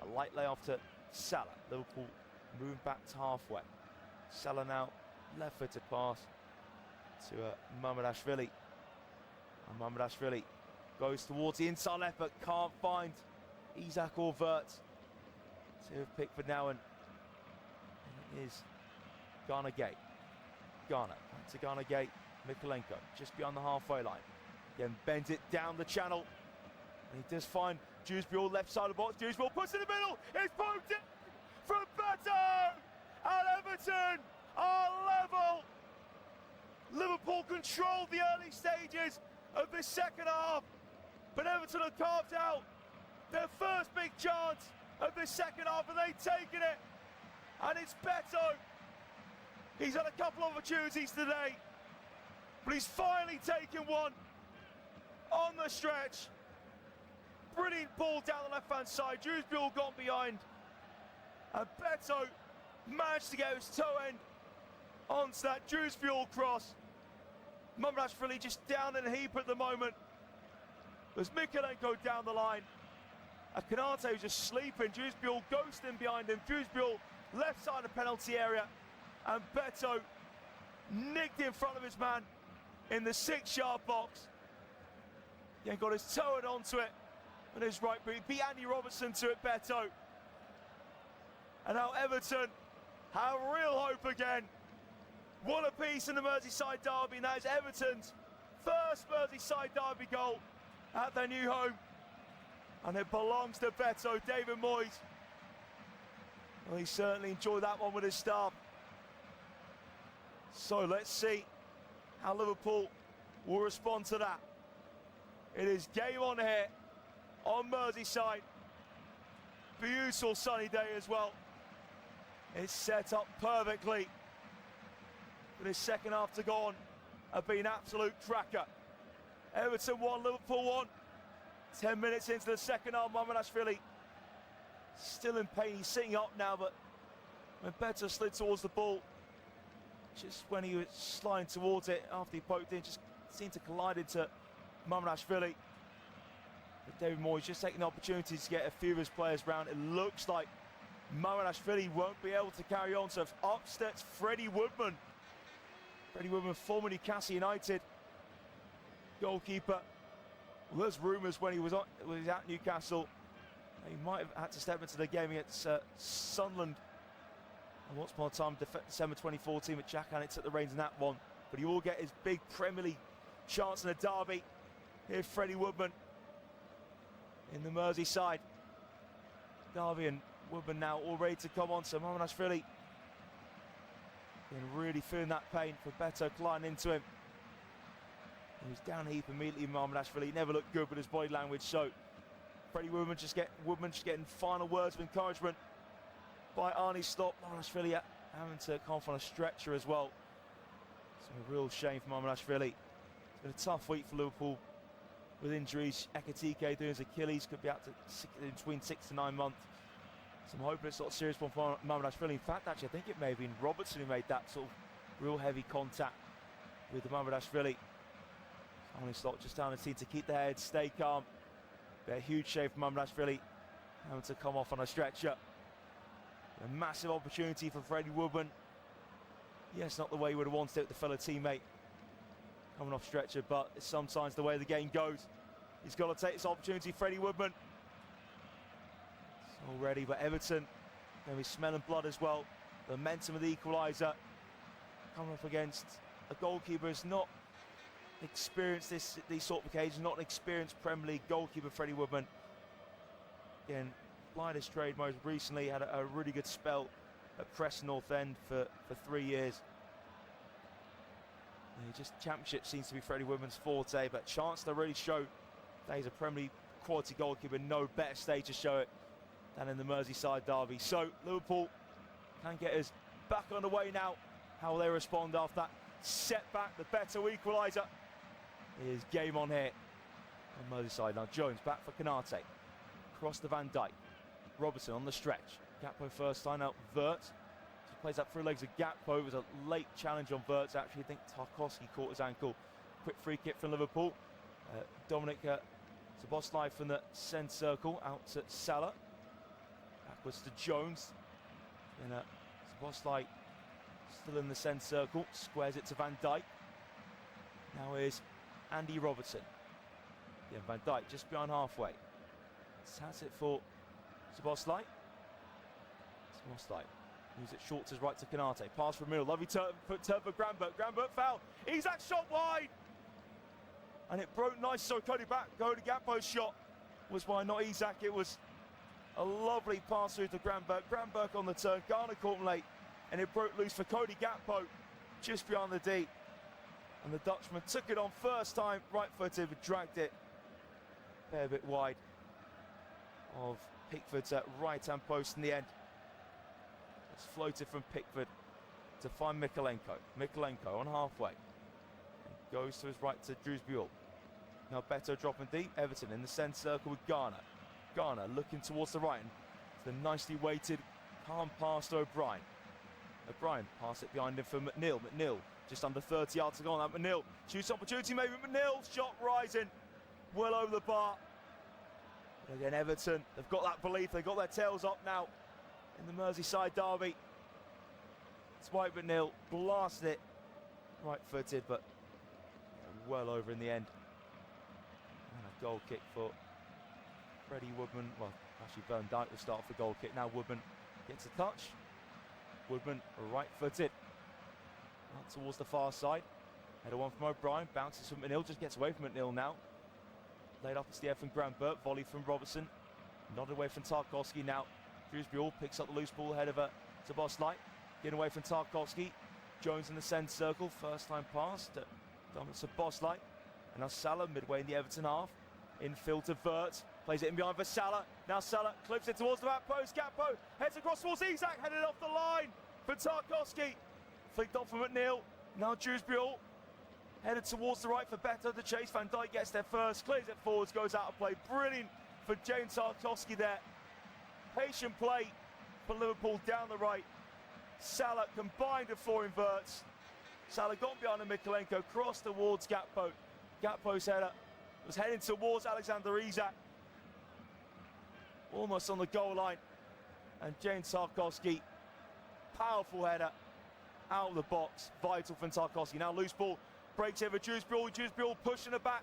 a light layoff to Salah. Liverpool moving back to halfway. Salah now left footed pass to Mamardashvili. And Mamardashvili goes towards the inside left, but can't find Isak or Verts. To Pickford now, and it is Ghana Gay. Ghana, back to Ghana Gay. Mikolenko, just beyond the halfway line. Again, bends it down the channel. And he does find Dewsbury left side of the box. Dewsbury puts it in the middle. It's poked in from Beto! And Everton are level. Liverpool controlled the early stages of this second half, but Everton have carved out their first big chance of this second half, and they've taken it. And it's Beto. He's had a couple of opportunities today, but he's finally taken one on the stretch. Brilliant ball down the left-hand side. Dewsbury got behind, and Beto managed to get his toe end onto that Dewsbury cross. Mamardashvili just down in a heap at the moment. There's Mikolenko down the line. Konate was just sleeping. Dewsbury ghosting behind him. Dewsbury left side of penalty area. And Beto nicked in front of his man in the 6-yard box. Again, got his toe onto it on his right boot. Beat Andy Robertson to it, Beto. And now Everton have real hope again. One apiece in the Merseyside derby, and that is Everton's first Merseyside derby goal at their new home. And it belongs to Beto, David Moyes. Well, he certainly enjoyed that one with his staff. So let's see how Liverpool will respond to that. It is game on here on Merseyside. Beautiful sunny day as well. It's set up perfectly. With his second half to go on, have been absolute cracker. Everton 1, Liverpool 1. 10 minutes into the second half, Mamardashvili still in pain. He's sitting up now, but when Beto slid towards the ball, just when he was sliding towards it after he poked in, just seemed to collide into Mamardashvili. But David Moyes just taking the opportunity to get a few of his players round. It looks like Mamardashvili won't be able to carry on, so up steps Freddie Woodman. Freddie Woodman, former Newcastle United goalkeeper. Well, there's rumours when he was at Newcastle, he might have had to step into the game against Sunderland. And once upon a time, December 2014, with Jack Annett took the reins in that one. But he will get his big Premier League chance in a derby. Here's Freddie Woodman in the Merseyside derby, and Woodman now all ready to come on. So Mamardashvili really feeling that pain for Beto colliding into him. He was down a heap immediately. Mamardashvili, he never looked good with his body language. So Freddie Woodman just getting final words of encouragement by Arnie Slot. Mamardashvili having to come off on a stretcher as well. It's a real shame for Mamardashvili. It's been a tough week for Liverpool with injuries. Ekitike doing his Achilles, could be out to between 6 to 9 months. So I'm hoping it's not a serious one for Mamardashvili. In fact, actually, I think it may have been Robertson who made that sort of real heavy contact with the Mamardashvili. Arnie Slot just down the team to keep their head, stay calm. But a huge shame for Mamardashvili having to come off on a stretcher. A massive opportunity for Freddie Woodman. Yes, not the way he would have wanted it with the fellow teammate coming off stretcher, but it's sometimes the way the game goes. He's got to take this opportunity, Freddie Woodman. It's all ready, but Everton going to be smelling blood as well. The momentum of the equalizer coming up against a goalkeeper who's not experienced these sort of occasions, not an experienced Premier League goalkeeper, Freddie Woodman. Again, plied his trade most recently, had a really good spell at Preston North End for 3 years. Just Championship seems to be Freddie Woodman's forte, but chance to really show that he's a Premier League quality goalkeeper. No better stage to show it than in the Merseyside derby. So Liverpool can get us back on the way now. How will they respond after that setback? The better equaliser is game on here on Merseyside. Now Jones back for Konate, cross to Van Dijk. Robertson on the stretch. Gakpo first time out. Wirtz plays that through legs of Gakpo. It was a late challenge on Wirtz. Actually, I think Tarkowski caught his ankle. Quick free kick from Liverpool. Dominic Szoboszlai from the centre circle out to Salah. Backwards to Jones. And Szoboszlai still in the centre circle. Squares it to Van Dijk. Now is Andy Robertson. Yeah, Van Dijk just behind halfway. That's it for Szoboszlai. Szoboszlai moves it short to his right to Konate. Pass from middle. Lovely turn for Granbert. Granbert foul. Isak shot wide. And it broke nice. So Cody Gakpo's shot was wide, not Isak. It was a lovely pass through to Granbert. Granbert on the turn. Garner caught him late. And it broke loose for Cody Gakpo just behind the D. And the Dutchman took it on first time. Right footed, but dragged it a fair bit wide of Pickford's right hand post in the end. It's floated from Pickford to find Mikolenko. Mikolenko on halfway. Goes to his right to Drewsbury. Now Beto dropping deep. Everton in the centre circle with Garner. Garner looking towards the right. It's the nicely weighted, calm pass to O'Brien. O'Brien pass it behind him for McNeil. McNeil just under 30 yards to go on that. McNeil shoots opportunity maybe. McNeil shot rising well over the bar. But again, Everton, they've got that belief. They've got their tails up now in the Merseyside derby. It's Dwight McNeil blasted it right footed, but well over in the end. And a goal kick for Freddie Woodman. Well, actually Van Dijk will start off the goal kick. Now Woodman gets a touch. Woodman right footed out towards the far side. Header one from O'Brien, bounces from McNeil, just gets away from McNeil now. Laid up it's the air from Granbert, volley from Robertson. Nodded away from Tarkowski now. Drewsbury picks up the loose ball ahead of Szoboszlai. Getting away from Tarkowski. Jones in the centre circle, first time pass to Dominic Szoboszlai. And now Salah midway in the Everton half. Infield to Wirtz, plays it in behind for Salah. Now Salah clips it towards the back post. Gakpo heads across towards Isak, headed off the line for Tarkowski. Flicked off from McNeil. Now Drewsbury headed towards the right for Beto to chase. Van Dijk gets there first, clears it forwards, goes out of play. Brilliant for James Tarkowski there. Patient play for Liverpool down the right. Salah combined with flooring Wirtz. Salah got behind Mikolenko, crossed towards Gakpo. Gakpo's header was heading towards Alexander Isak. Almost on the goal line. And James Tarkowski, powerful header out of the box. Vital from Tarkowski. Now loose ball, breaks over Dewsbury pushing it back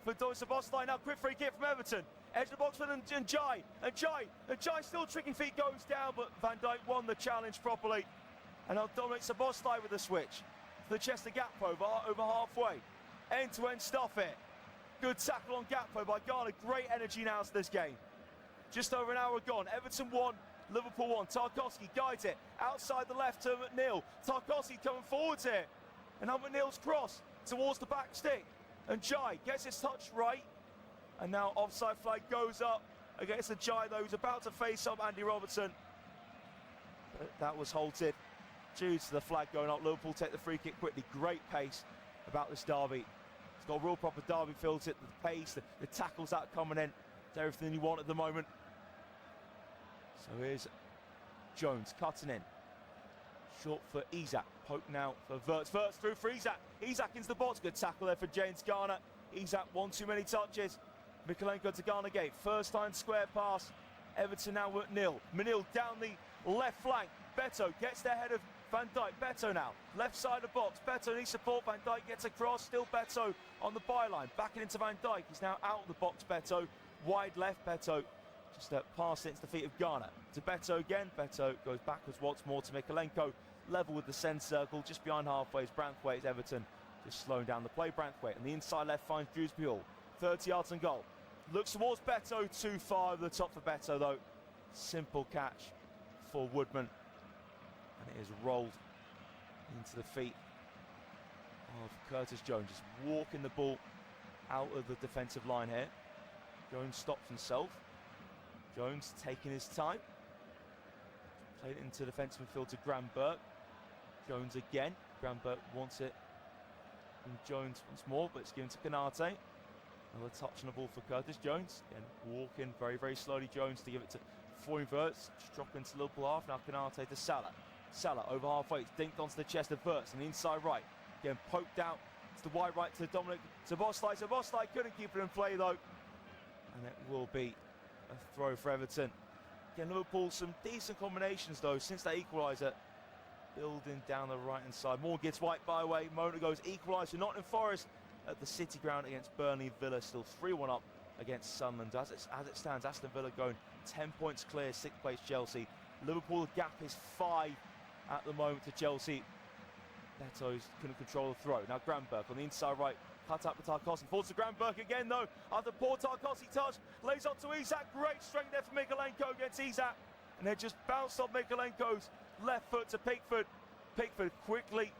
for Szoboszlai. Now quick free kick from Everton. Edge of the box for Dijk. And Dijk still tricking feet, goes down, but Van Dijk won the challenge properly. And now Dominic Szoboszlai with the switch. To the chest of Gakpo over halfway. End-to-end stuff here. Good tackle on Gakpo by Ghana. Great energy now to this game. Just over an hour gone. Everton 1, Liverpool 1. Tarkowski guides it outside the left to McNeil. Tarkowski coming forwards here. And now McNeil's cross towards the back stick. And Dijk gets his touch right. And now offside flag goes up against the Dijk, though, who's about to face up Andy Robertson. But that was halted due to the flag going up. Liverpool take the free kick quickly. Great pace about this derby. It's got a real proper derby feel to it. The pace, the tackles that are coming in. It's everything you want at the moment. So here's Jones cutting in. Short for Isak. Poke now for Wirtz. Wirtz through for Isak. Isak into the box. Good tackle there for James Garner. Isak one too many touches. Mikolenko to Garner gate. First time square pass. Everton now with Nil. Manil down the left flank. Beto gets there ahead of Van Dijk. Beto now. Left side of the box. Beto needs support. Van Dijk gets across. Still Beto on the byline. Backing into Van Dijk. He's now out of the box. Beto. Wide left. Beto just passed it into the feet of Garner. To Beto again. Beto goes backwards once more to Mikolenko. Level with the centre circle. Just behind halfway is Branthwaite. It's Everton. Just slowing down the play. Branthwaite. And the inside left finds Dewsbury Hall. 30 yards and goal. Looks towards Beto. Too far over the top for Beto though. Simple catch for Woodman. And it is rolled into the feet of Curtis Jones. Just walking the ball out of the defensive line here. Jones stops himself. Jones taking his time. Played it into defensive midfield to Graham Burke. Jones again. Graham Burke wants it from Jones once more, but it's given to Konate. Another touch on the ball for Curtis Jones. Again, walking very, very slowly. Jones to give it to Wirtz. Just drop into Liverpool half. Now Konate to Salah. Salah over halfway. It's dinked onto the chest of Wirtz on the inside right. Again, poked out. It's the wide right to Dominic Szoboszlai. Szoboszlai couldn't keep it in play though. And it will be a throw for Everton. Again, Liverpool, some decent combinations though since that equalizer. Building down the right hand side. Moore gets white by way. Mona goes equaliser. Nottingham Forest at the City Ground against Burnley. Villa still 3-1 up against Sunderland. As it stands, Aston Villa going 10 points clear, 6th place Chelsea. Liverpool, the gap is 5 at the moment to Chelsea. Beto's couldn't control the throw. Now Granberg on the inside right. Cut up to Tarkowski. Falls to Granberg again though. After poor Tarkowski touch. Lays up to Isak. Great strength there for Mikolenko against Isak. And they just bounced off Mikolenko's left foot to Pickford. Pickford quickly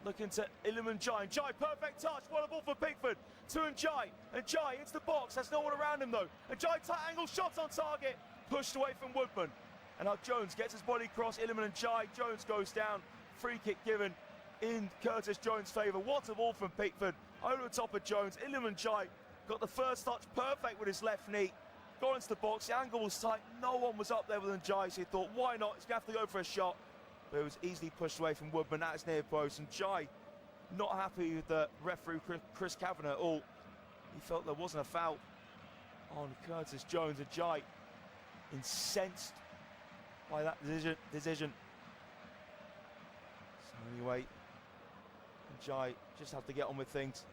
looking to Iliman Jai. Jai, perfect touch. What a ball for Pickford. To Jai. And Jai into the box. There's no one around him though. And Jai tight angle shot on target. Pushed away from Woodman. And now Jones gets his body across. Iliman Jai. Jones goes down. Free kick given in Curtis Jones' favour. What a ball from Pickford. Over the top of Jones. Iliman Jai got the first touch perfect with his left knee. Got into the box. The angle was tight. No one was up there with Jai. So he thought, why not? He's going to have to go for a shot. But it was easily pushed away from Woodman at his near post. And Jai not happy with the referee Chris Kavanagh at all. He felt there wasn't a foul on Curtis Jones. And Jai incensed by that decision. So anyway, Jai just have to get on with things.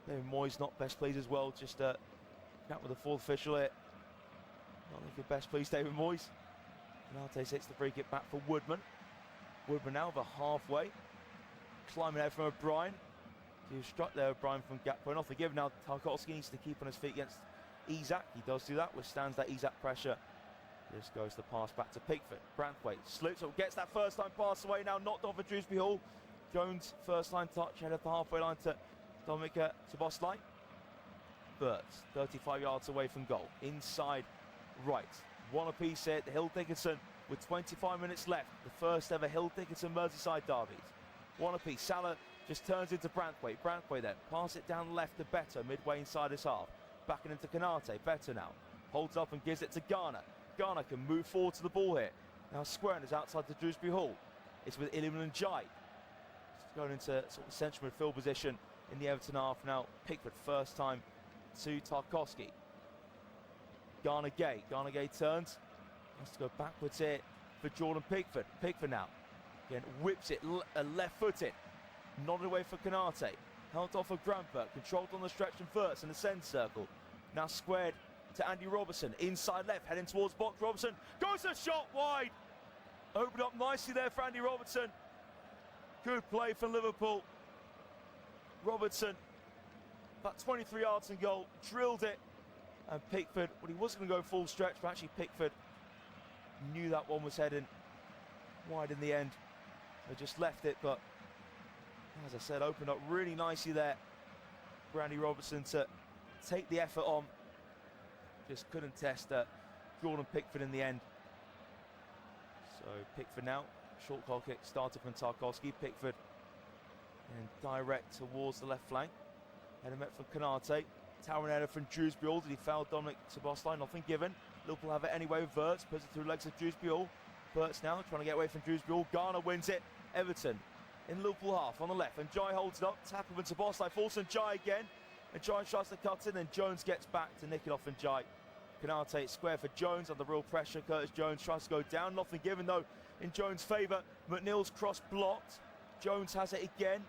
David Moyes not best pleased as well. Just out with the fourth official here. Not looking best pleased, David Moyes. Konate sets the free kick back for Woodman. Woodman now over halfway. Climbing out from O'Brien. He was struck there, O'Brien from Gakpo. And off the give now. Tarkowski needs to keep on his feet against Isak. He does do that, withstands that Isak pressure. This goes the pass back to Pickford. Branthwaite slips up, gets that first time pass away. Now knocked off of Dewsbury Hall. Jones first line touch, head of the halfway line to Dominic Szoboszlai. Wirtz 35 yards away from goal. Inside right. One apiece here to Hill Dickinson with 25 minutes left. The first ever Hill Dickinson Merseyside derbies. One apiece. Salah just turns into Branthwaite. Branthwaite then pass it down left to Beto midway inside his half. Backing into Konate. Beto now holds up and gives it to Garner. Garner can move forward to the ball here. Now squaring is outside the Dewsbury Hall. It's with Iliman Jai. going into sort of central midfield position in the Everton half now. Pickford first time to Tarkowski. Garner Gay turns, has to go backwards here for Jordan Pickford. Pickford now, again whips it left-footed, nodded away for Konate, held off of Grandberg, controlled on the stretch and verts in the centre circle. Now squared to Andy Robertson, inside left, heading towards box. Robertson goes a shot wide. Opened up nicely there for Andy Robertson. Good play for Liverpool. Robertson, about 23 yards and goal, drilled it. And Pickford, well, he wasn't going to go full stretch, but actually Pickford knew that one was heading wide in the end. They just left it, but as I said, opened up really nicely there for Andy Robertson to take the effort on. Just couldn't test Jordan Pickford in the end. So Pickford now, short goal kick started from Tarkowski. Pickford and direct towards the left flank. Header met from Konate. Towering header from Dewsbury. Did he foul Dominic Szoboszlai? Nothing given. Liverpool have it anyway with Verts. Puts it through legs of Dewsbury. Verts now trying to get away from Dewsbury. Garner wins it. Everton in Liverpool half on the left. And Jai holds it up. Tackle from Szoboszlai. Falls on Jai again. And Jai tries to cut in. And Jones gets back to nick it off from Jai. Konate square for Jones under real pressure. Curtis Jones tries to go down. Nothing given though in Jones' favour. McNeil's cross blocked. Jones has it again.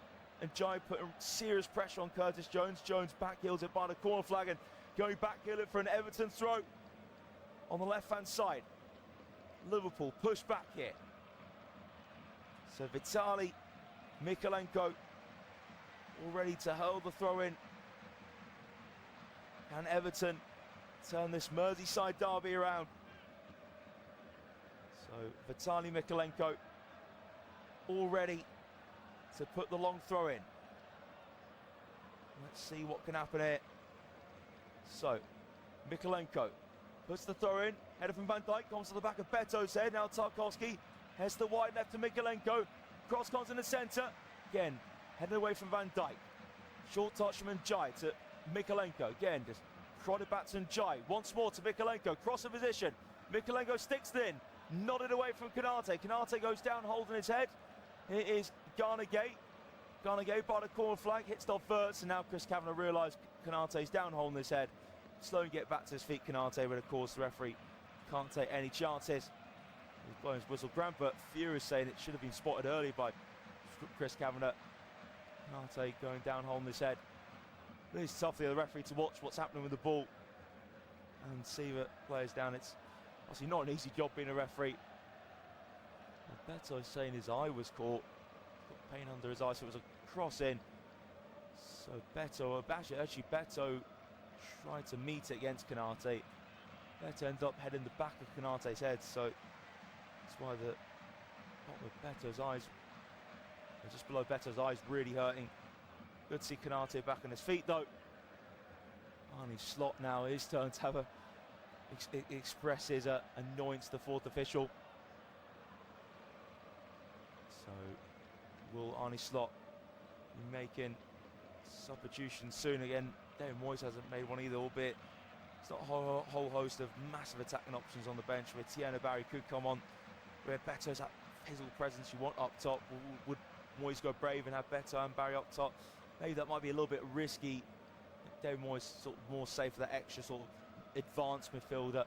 And Jai putting serious pressure on Curtis Jones. Jones backheels it by the corner flag and going backheel it for an Everton throw on the left-hand side. Liverpool push back here. So Vitali Mikalenko all ready to hurl the throw in. Can Everton turn this Merseyside derby around? So Vitali Mikalenko all ready to put the long throw in. Let's see what can happen here. So Mikalenko puts the throw in. Header from Van Dijk comes to the back of Beto's head. Now Tarkowski heads to wide left to Mikalenko. Cross comes in the centre. Again, headed away from Van Dijk. Short touch from Jai to Mikalenko. Again, just prodded back to Jai. Once more to Mikalenko. Cross in position. Mikalenko sticks it in. Nodded away from Konate. Konate goes down holding his head. It is Garner Gay. Garner Gay by the corner flag. Hits off Verts. And now Chris Kavanagh realised Konate's down holding his head. Slowly get back to his feet, Konate, but of course the referee can't take any chances. He's blowing his whistle. Grandbert furious saying it should have been spotted early by Chris Kavanagh. Konate going down holding his head. Really tough for the referee to watch what's happening with the ball and see the players down. It's obviously not an easy job being a referee. Beto saying his eye was caught. He's got pain under his eye, so it was a cross in. So Beto, actually Beto tried to meet it against Konate. Beto ends up heading the back of Konate's head, so that's why the bottom of Beto's eyes, just below Beto's eyes, really hurting. Good to see Konate back on his feet though. Arnie Slot now, his turn to have express his annoyance to the fourth official. So will Arnie Slot be making substitution soon again? David Moyes hasn't made one either, albeit it's not a whole host of massive attacking options on the bench where Tiana Barry could come on, where Beto's that physical presence you want up top. Would Moyes go brave and have Beto and Barry up top? Maybe that might be a little bit risky. David Moyes sort of more safe for that extra sort of advanced midfielder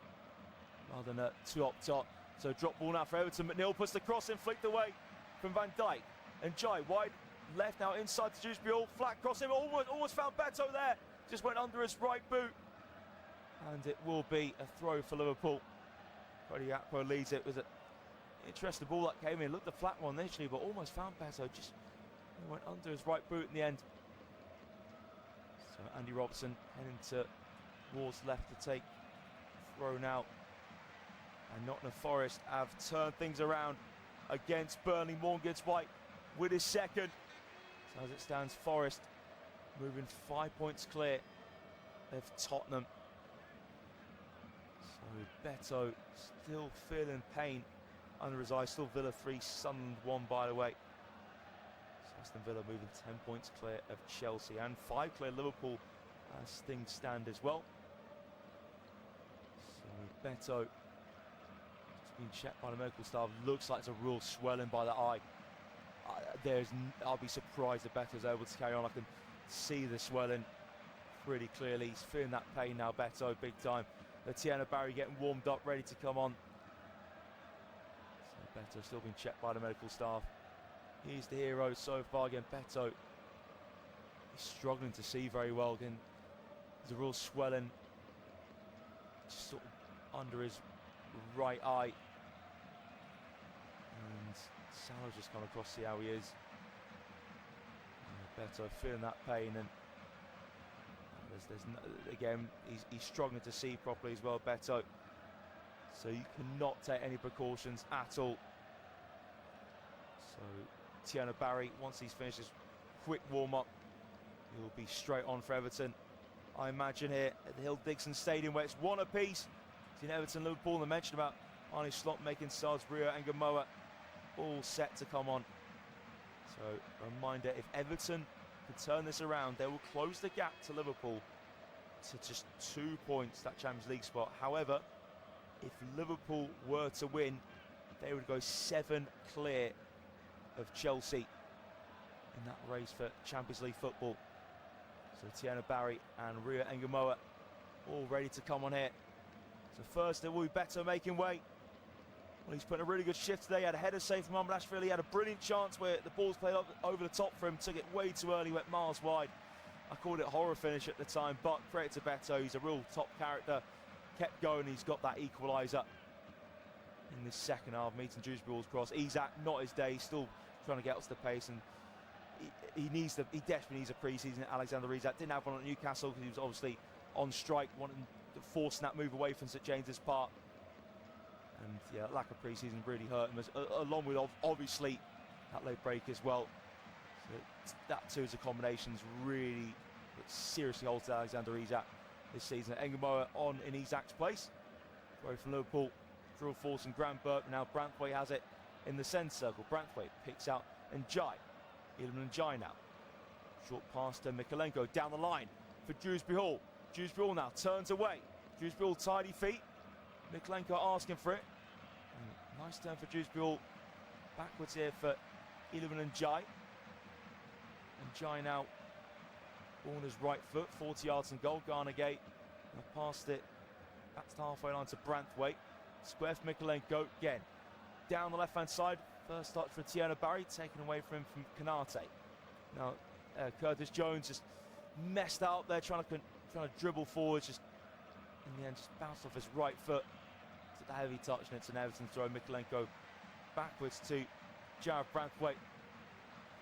rather than two up top. So drop ball now for Everton. McNeil puts the cross in, flicked away from Van Dijk. And Jai wide left now inside to Dewsbury. Flat cross in, almost found Beto there. Just went under his right boot. And it will be a throw for Liverpool. Cody Gakpo leads it. It was an interesting ball that came in. Looked a flat one initially, but almost found Beto. Just went under his right boot in the end. So Andy Robertson heading towards left to take throw now. And Nottingham Forest have turned things around against Burnley. Morgan gets White with his second. So as it stands, Forest moving 5 points clear of Tottenham. So Beto still feeling pain under his eye. Still Villa 3, Sunderland 1 by the way. So Aston Villa moving 10 points clear of Chelsea and 5 clear Liverpool as things stand as well. So Beto being checked by the medical staff. Looks like it's a real swelling by the eye. I'll be surprised if Beto's able to carry on. I can see the swelling pretty clearly. He's feeling that pain now, Beto, big time. Etienne Barry getting warmed up, ready to come on. So Beto still being checked by the medical staff. He's the hero so far. Again, Beto, he's struggling to see very well. Again, there's a real swelling just sort of under his right eye. And Salah's just come across to see how he is. Beto feeling that pain, and again, he's struggling to see properly as well, Beto. So you cannot take any precautions at all. So Tiana Barry, once he's finished his quick warm-up, he'll be straight on for Everton. I imagine here at the Hill Dixon Stadium, where it's one apiece. It's in Everton, Liverpool, and I mentioned about Arne Slot making subs, Rio and Gamoa all set to come on. So a reminder, if Everton can turn this around, they will close the gap to Liverpool to just 2 points, that Champions League spot. However, if Liverpool were to win, they would go 7 clear of Chelsea in that race for Champions League football. So Tiana Barry and Ria Engamoa all ready to come on here. So first it will be Beto making way. Well, he's put in a really good shift today. He had a header save from Ashvili. He had a brilliant chance where the ball's played over the top for him. Took it way too early, went miles wide. I called it a horror finish at the time, but credit to Beto. He's a real top character. Kept going. He's got that equaliser in the second half, meeting Dewsbury's cross. Isak, not his day. Still trying to get up to the pace, and he desperately needs a pre-season. Alexander Isak didn't have one at Newcastle because he was obviously on strike, wanting to force that move away from St James's Park. And yeah, lack of pre-season really hurt him, along with obviously that late break as well. So that too as a combination's really seriously halted Alexander Isak this season. Engamoa on in Isak's place. Throw from Liverpool, drill force and Grant Burke. Now Branthwaite has it in the centre circle. Branthwaite picks out Dijk. Ilman Njai now. Short pass to Mikalenko down the line for Dewsbury Hall. Dewsbury Hall now turns away. Dewsbury Hall tidy feet. Mikalenko asking for it. And nice turn for Dewsbury Hall. Backwards here for Ilman Njai. Njai now on his right foot, 40 yards and goal. Garner Gate passed it. That's the halfway line to Branthwaite. Square for Mikalenko again. Down the left-hand side. First touch for Tiana Barry, taken away from him from Canate. Now Curtis Jones just messed out there, trying to dribble forward. Just in the end, just bounced off his right foot. It's a heavy touch, and it's an Everton throw. Mikalenko backwards to Jared Branthwaite.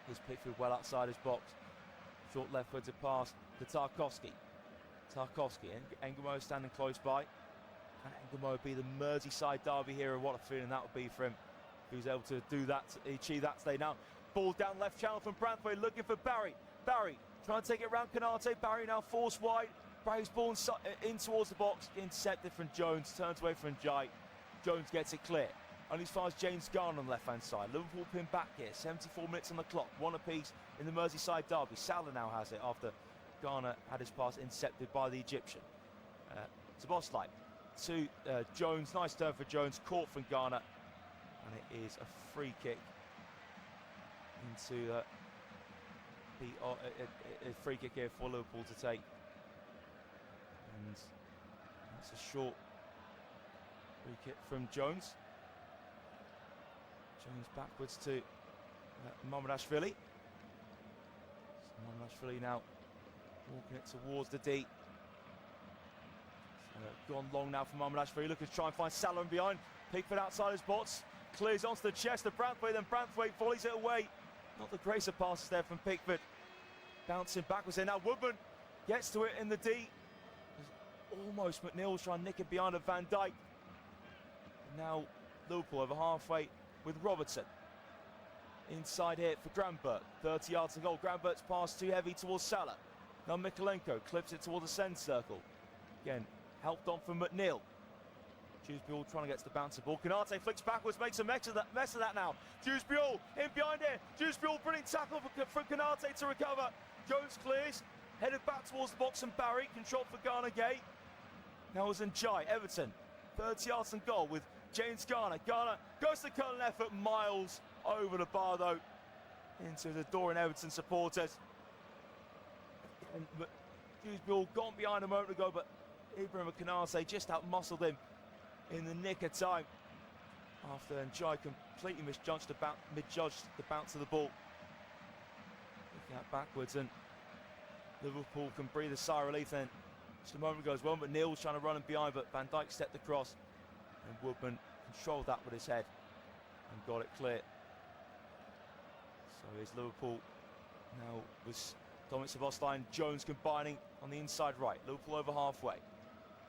He's Pickford well outside his box. Short left-footed pass to Tarkowski. Tarkowski, Engamoa standing close by. Can Engamoa be the Merseyside derby here? And what a feeling that would be for him if he was able to do that, achieve that today. Now, ball down left channel from Branthwaite, looking for Barry. Barry trying to take it around Canate. Barry now forced wide. Barry's ball in towards the box, intercepted from Jones, turns away from Dijk. Jones gets it clear. Only as far as James Garner on the left-hand side. Liverpool pinned back here, 74 minutes on the clock, one apiece in the Merseyside derby. Salah now has it after Garner had his pass intercepted by the Egyptian. Szoboszlai to Jones, nice turn for Jones, caught from Garner, and it is a free kick into a free kick here for Liverpool to take. And that's a short free kick from Jones. Jones backwards to Ashvili. So Ashvili now walking it towards the D. Gone long now from Ashvili, looking to try and find Salah in behind. Pickford outside his box, clears onto the chest of Branthwaite, then Branthwaite volleys it away. Not the grace of passes there from Pickford. Bouncing backwards there. Now Woodman gets to it in the D. Almost McNeil's trying to nick it behind of Van Dijk. Now Liverpool over halfway with Robertson. Inside here for Granbert. 30 yards to goal. Granbert's pass too heavy towards Salah. Now Mikalenko clips it towards the centre circle. Again, helped on from McNeil. Dewsbury trying to get to the bouncer ball. Canate flicks backwards, makes a mess of that now. Dewsbury in behind here. Dewsbury brilliant tackle from Canate to recover. Jones clears, headed back towards the box, and Barry controlled for Garner Gate. Now was Njai, Everton. 30 yards and goal with James Garner. Garner goes to curling effort, miles over the bar though. into the adoring Everton supporters. Dewsbury all gone behind a moment ago, but Ibrahim Konate just out-muscled him in the nick of time after Dijk completely misjudged the bounce of the ball. Looking out backwards, and Liverpool can breathe a sigh of relief then. Just a moment ago as well, McNeil was trying to run him behind, but Van Dijk stepped across, and Woodman controlled that with his head and got it clear. So here's Liverpool now with Dominic Szoboszlai and Jones combining on the inside right. Liverpool over halfway.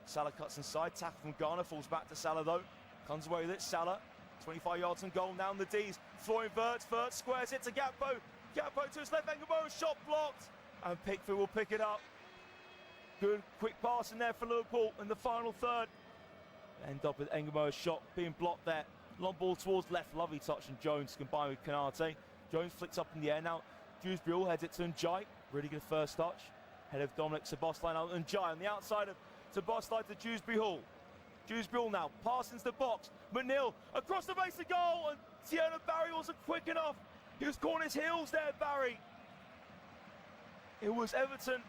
Salah cuts inside, tackle from Ghana, falls back to Salah though. Comes away with it, Salah, 25 yards on goal, now in the D's. Throwing Verts squares it to Gakpo. Gakpo to his left, Engelmo, shot blocked. And Pickford will pick it up. Good quick pass in there for Liverpool in the final third. End up with Engelmo's shot being blocked there. Long ball towards left, lovely touch, and Jones combined with Konate. Jones flicks up in the air now. Dewsbury heads it to Dijk. Really good first touch. Head of Dominic Szoboszlai now, and Dijk on the outside of Szoboszlai to Dewsbury Hall. Dewsbury Hall now, pass into the box. McNeil across the base of goal, and Tierney Barry wasn't quick enough. He was caught on his heels there, Barry. It was Everton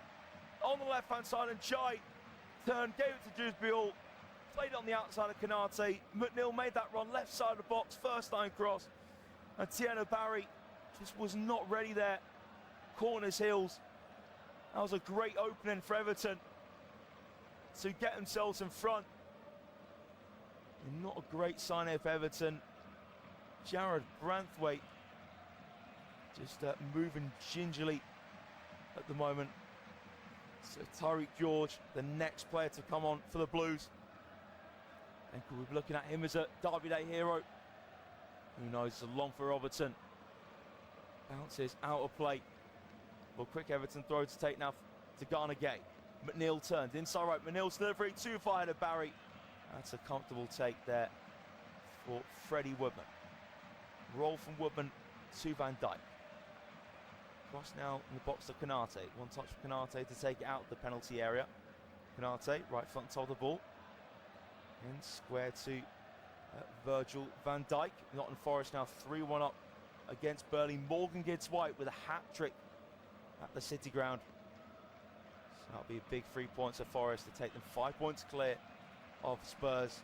on the left-hand side, and Dijk turned, gave it to Dewsbury Hall. Played it on the outside of Konate. McNeil made that run left side of the box, first line cross. And Tierney Barry just was not ready there. Caught on his heels. That was a great opening for Everton to get themselves in front. And not a great sign here for Everton. Jared Branthwaite just moving gingerly at the moment. So Tyreek George, the next player to come on for the Blues. And we'll be looking at him as a Derby Day hero. Who knows, it's a long for Robertson. Bounces out of play. Well, quick Everton throw to take now to Ghana Gay. McNeil turned inside right. McNeil's delivery too far ahead of Barry. That's a comfortable take there for Freddie Woodman. Roll from Woodman to Van Dijk. Cross now in the box to Konate. One touch for Konate to take it out of the penalty area. Konate, right front top of the ball. And square to Virgil van Dijk. Nottingham Forest now 3-1 up against Burnley. Morgan Gibbs White with a hat-trick at the City Ground. So that'll be a big 3 points for Forest to take them 5 points clear of Spurs.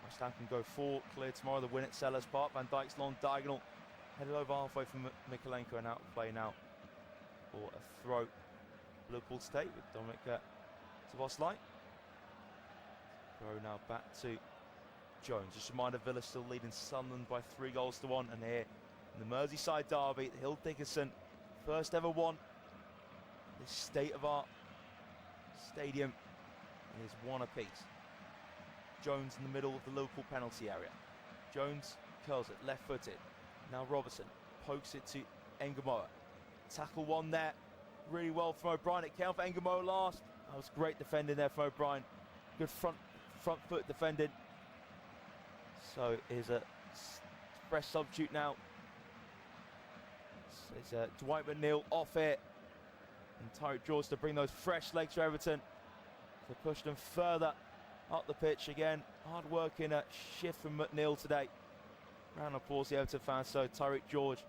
West Ham can go 4 clear tomorrow. The win at Sellers Park. Van Dijk's long diagonal. Headed over halfway from Mikolenko, and out of play now for a throw. Liverpool to take with Dominic Szoboszlai. Throw now back to Jones. Just a reminder, Villa still leading Sunderland by 3-1, and here in the Merseyside derby, the Hill Dickinson first ever won. This state-of-art stadium is 1 apiece. Jones in the middle of the Liverpool penalty area. Jones curls it, left-footed. Now Robertson pokes it to Engamoa. Tackle one there, really well from O'Brien. It came for Engamoa last. That was great defending there from O'Brien. Good front foot defending. So here's a fresh substitute now. So it's Dwight McNeil off it. And Tyreek George to bring those fresh legs for Everton to push them further up the pitch again. Hard working shift from McNeil today. Round of applause the Everton fans. So Tyreek George,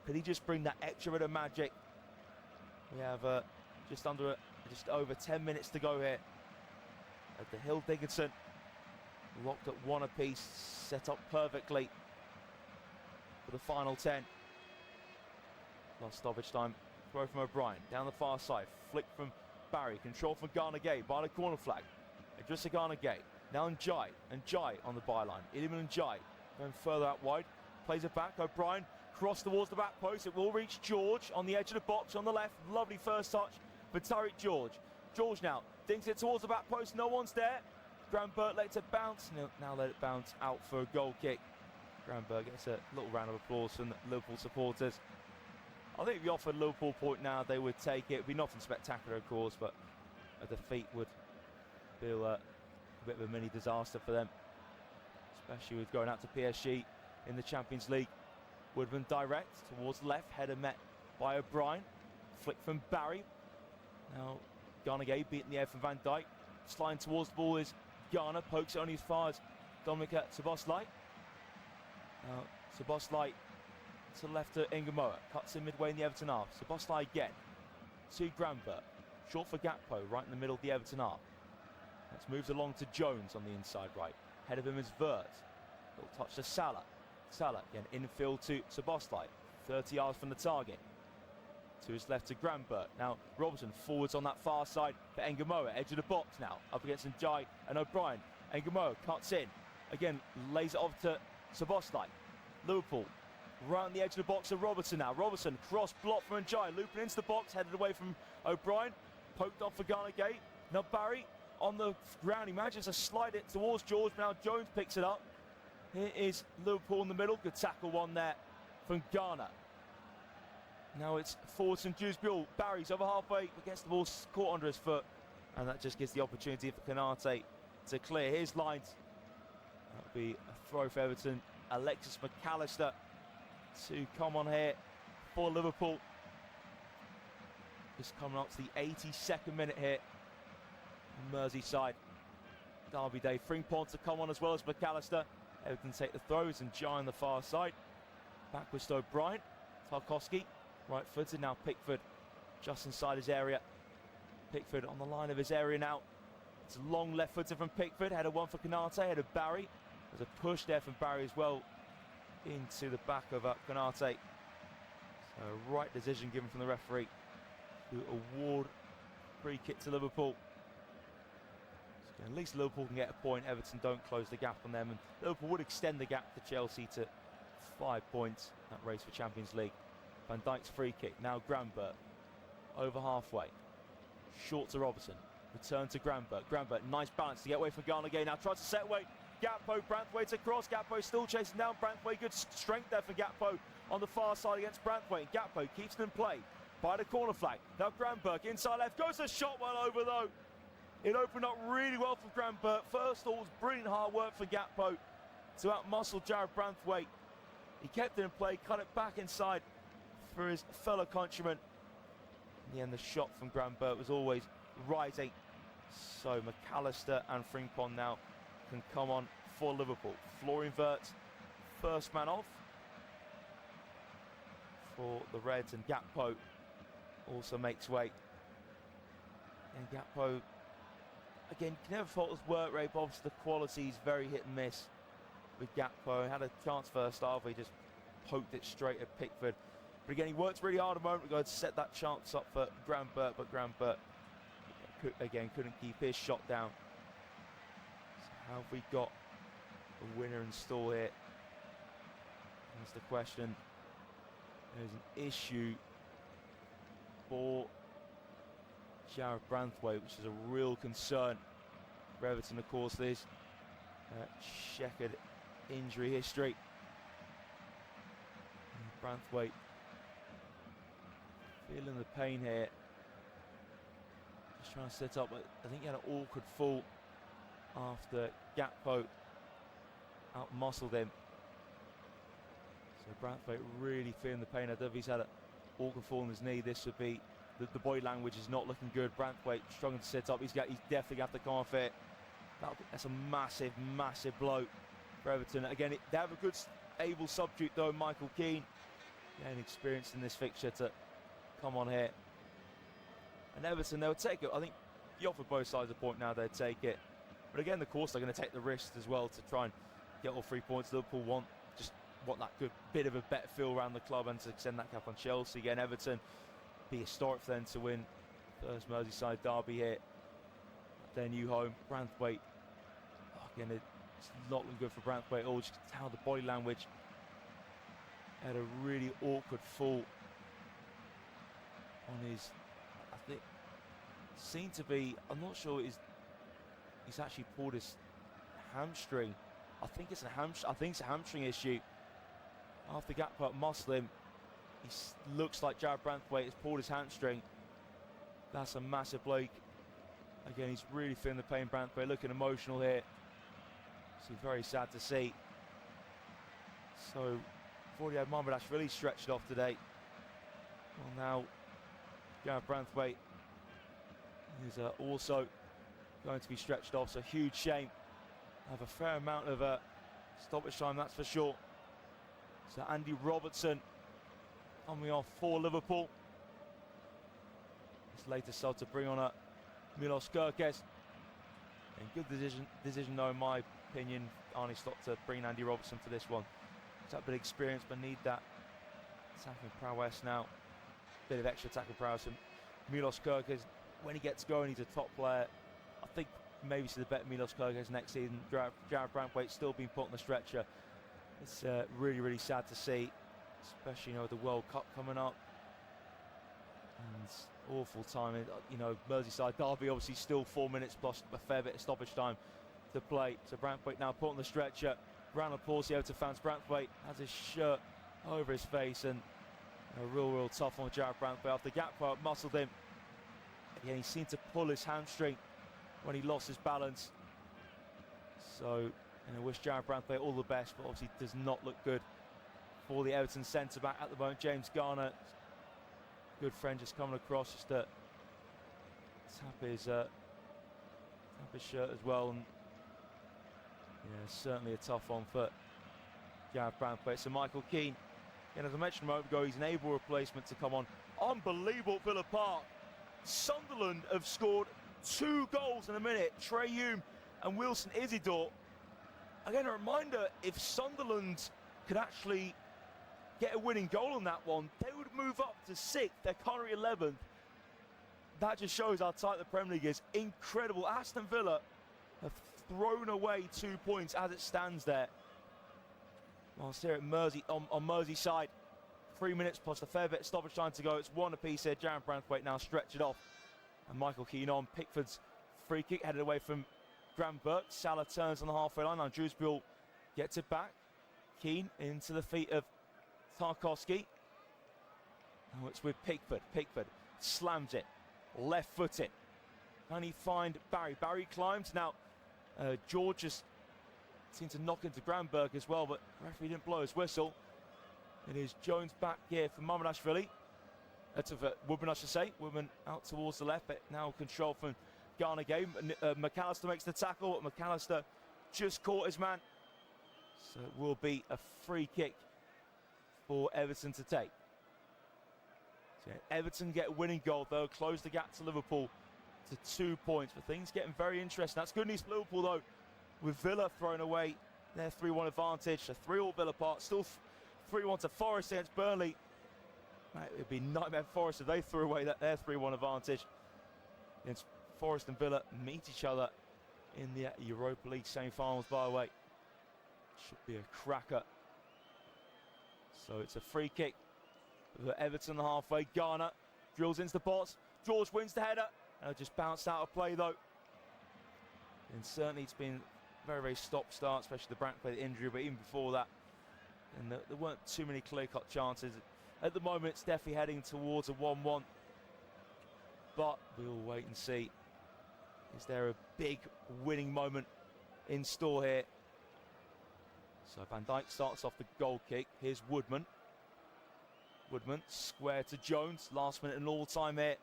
could he just bring that extra bit of magic? We have just over 10 minutes to go here at the Hill Dickinson. Locked at 1 apiece, set up perfectly for the final 10. Lost stoppage time. Throw from O'Brien down the far side. Flick from Barry. Control from Ghana Gay by the corner flag. Just a Ghana Gay. Now Dijk, and Dijk on the byline. Iliman and Dijk going further out wide. Plays it back. O'Brien cross towards the back post. It will reach George on the edge of the box on the left. Lovely first touch for Tyreek George. George now dinks it towards the back post. No one's there. Granberg lets it bounce. Now let it bounce out for a goal kick. Granberg gets a little round of applause from the Liverpool supporters. I think if you offered Liverpool a point now, they would take it. It would be nothing spectacular, of course, but a defeat would feel a bit of a mini disaster for them, especially with going out to PSG in the Champions League. Woodman direct towards the left, header met by O'Brien. Flick from Barry. Now Ghana Gay beating the air from Van Dijk. Sliding towards the ball is Ghana, pokes it only as far as Dominic Szoboszlai. Now Szoboszlai to left to Ingamoa. Cuts in midway in the Everton half. Szoboszlai again. To Grambert. Short for Gakpo, right in the middle of the Everton half. Let's moves along to Jones on the inside right. Ahead of him is Vert. Little touch to Salah. Salah again infield to Szoboszlai. 30 yards from the target. To his left to Grambert. Now Robertson forwards on that far side for Ingamoa. Edge of the box now. Up against Dijk and O'Brien. Ingamoa cuts in. Again, lays it off to Szoboszlai. Liverpool round the edge of the box to Robertson now. Robertson cross block from Njai, looping into the box, headed away from O'Brien. Poked off for Ghana Gate. Now Barry on the ground. He manages to slide it towards George. Now Jones picks it up. Here is Liverpool in the middle. Good tackle one there from Ghana. Now it's forwards and Dewsbury. Barry's over halfway, against the ball, caught under his foot. And that just gives the opportunity for Konate to clear. Here's lines. That'll be a throw for Everton. Alexis McAllister to come on here for Liverpool. Just coming up to the 82nd minute here. Merseyside derby day. Frimpong to come on as well as McAllister. Everton take the throws and Jai on the far side. Backwards to O'Brien. Tarkowski, right footed now. Pickford just inside his area. Pickford on the line of his area now. It's a long left footer from Pickford. Header one for Konate, head of Barry. There's a push there from Barry as well into the back of Konate. So right decision given from the referee to award free kick to Liverpool. So at least Liverpool can get a point. Everton don't close the gap on them, and Liverpool would extend the gap to Chelsea to 5 points. That race for Champions League. Van Dijk's free kick. Now Grambert over halfway. Short to Robertson. Return to Grambert. Grambert, nice balance to get away from Ghana again. Now tries to set away. Gakpo, Branthwaite across. Gakpo still chasing down Branthwaite. Good strength there for Gakpo on the far side against Branthwaite. Gakpo keeps it in play by the corner flag. Now Grambert inside left. Goes a shot well over though. It opened up really well for Grambert. First thought was brilliant hard work for Gakpo to outmuscle Jared Branthwaite. He kept it in play, cut it back inside for his fellow countryman. In the end, the shot from Grambert was always rising. So McAllister and Frimpong now can come on for Liverpool. Florian Wirtz, first man off for the Reds, and Gakpo also makes way. And Gakpo, again, can never fault his work rate, but obviously the quality is very hit and miss with Gakpo. Had a chance first half, he just poked it straight at Pickford. But again, he worked really hard a moment ago to set that chance up for Grambert, but Grambert, again, couldn't keep his shot down. So how have we got a winner in store here? That's the question. There's an issue for Jared Branthwaite, which is a real concern for Everton. Of course, there's checkered injury history. And Branthwaite feeling the pain here. Just trying to set up, but I think he had an awkward fall after Gakpo out-muscled him. So Branthwaite really feeling the pain. I don't know if he's had an awkward fall in his knee. This would be, the body language is not looking good. Branthwaite struggling to set up. He's definitely going to have to come off it. That's a massive, massive blow for Everton. Again, they have a good, able substitute though, Michael Keane. Again, experienced in this fixture to come on here. And Everton, they'll take it. I think you offer both sides a point now, they'd take it. But again, of course, they're going to take the risk as well to try and get all 3 points. Liverpool want that good bit of a better feel around the club and to extend that cap on Chelsea. Again, Everton, be historic for them to win first Merseyside derby here at their new home. Branthwaite, again, it's not looking good for Branthwaite. Oh, just how the body language had a really awkward fall on his, I think, seemed to be, I'm not sure, he's actually pulled his hamstring. I think it's a hamstring issue. After Gakpo muscle him, he looks like Jared Branthwaite has pulled his hamstring. That's a massive blow. Again, he's really feeling the pain. Branthwaite looking emotional here. It's very sad to see. So, we've already had Mahmoud really stretched off today. Well, now Jared Branthwaite is also going to be stretched off. So, huge shame. Have a fair amount of stoppage time, that's for sure. So Andy Robertson coming off for Liverpool. His latest sub to bring on a Milos Kerkez. And good decision though, in my opinion, Arne Slot to bring Andy Robertson for this one. He's had a bit of experience, but need that attacking prowess now. Bit of extra attacking prowess from Milos Kerkez. When he gets going, he's a top player. I think maybe see the better Milos Kerkez next season. Jared Brandtwaite still being put on the stretcher. It's really, really sad to see, especially, you know, the World Cup coming up. And awful timing, you know, Merseyside derby, obviously still 4 minutes plus a fair bit of stoppage time to play. So Brandtwaite now put on the stretcher. Round of applause here to fans. Brandtwaite has his shirt over his face, and a real tough on Jared Brandtwaite. After Gakpo muscled him, again, he seemed to pull his hamstring when he lost his balance. So, I wish Jared Brandtwaite all the best, but obviously does not look good for the Everton centre-back at the moment. James Garner, good friend, just coming across just to tap his shirt as well. And yeah, certainly a tough one for Jared Brandtwaite. So Michael Keane, and as I mentioned a moment ago, he's an able replacement to come on. Unbelievable at Villa Park. Sunderland have scored 2 goals in a minute. Trey Hume and Wilson Isidore. Again, a reminder, if Sunderland could actually get a winning goal on that one, they would move up to 6th. They're currently 11th. That just shows how tight the Premier League is. Incredible. Aston Villa have thrown away 2 points as it stands there. Whilst here at on Merseyside, 3 minutes plus a fair bit of stoppage time to go. It's 1 apiece here. Jared Brandtwaite now stretch it off. And Michael Keane on. Pickford's free kick headed away from Graham Burke. Salah turns on the halfway line. Now Drewsbury gets it back. Keane into the feet of Tarkowski. Now it's with Pickford. Pickford slams it. Left footed. Can he find Barry? Barry climbs. Now George just seemed to knock into Graham Burke as well, but the referee didn't blow his whistle. It is Jones back here for Mamardashvili. That's for Woodman, I should say. Woodman out towards the left, but now control from Ghana game. McAllister makes the tackle, but McAllister just caught his man. So it will be a free kick for Everton to take. So Everton get a winning goal, though, close the gap to Liverpool to 2 points. But things getting very interesting. That's good news for Liverpool, though, with Villa throwing away their 3-1 advantage. So 3-all Villa Park, still 3-1 to Forest against Burnley. It would be nightmare for Forest if they threw away their 3-1 advantage. Against Forest and Villa meet each other in the Europa League semi-finals, by the way. Should be a cracker. So it's a free kick for Everton the halfway. Garner drills into the box. George wins the header. And just bounced out of play, though. And certainly it's been very stop-start, especially the Brandtwaite injury, but even before that. And there weren't too many clear-cut chances. At the moment, it's definitely heading towards a 1-1. But we'll wait and see. Is there a big winning moment in store here? So Van Dijk starts off the goal kick. Here's Woodman. Woodman square to Jones. Last minute and all-time here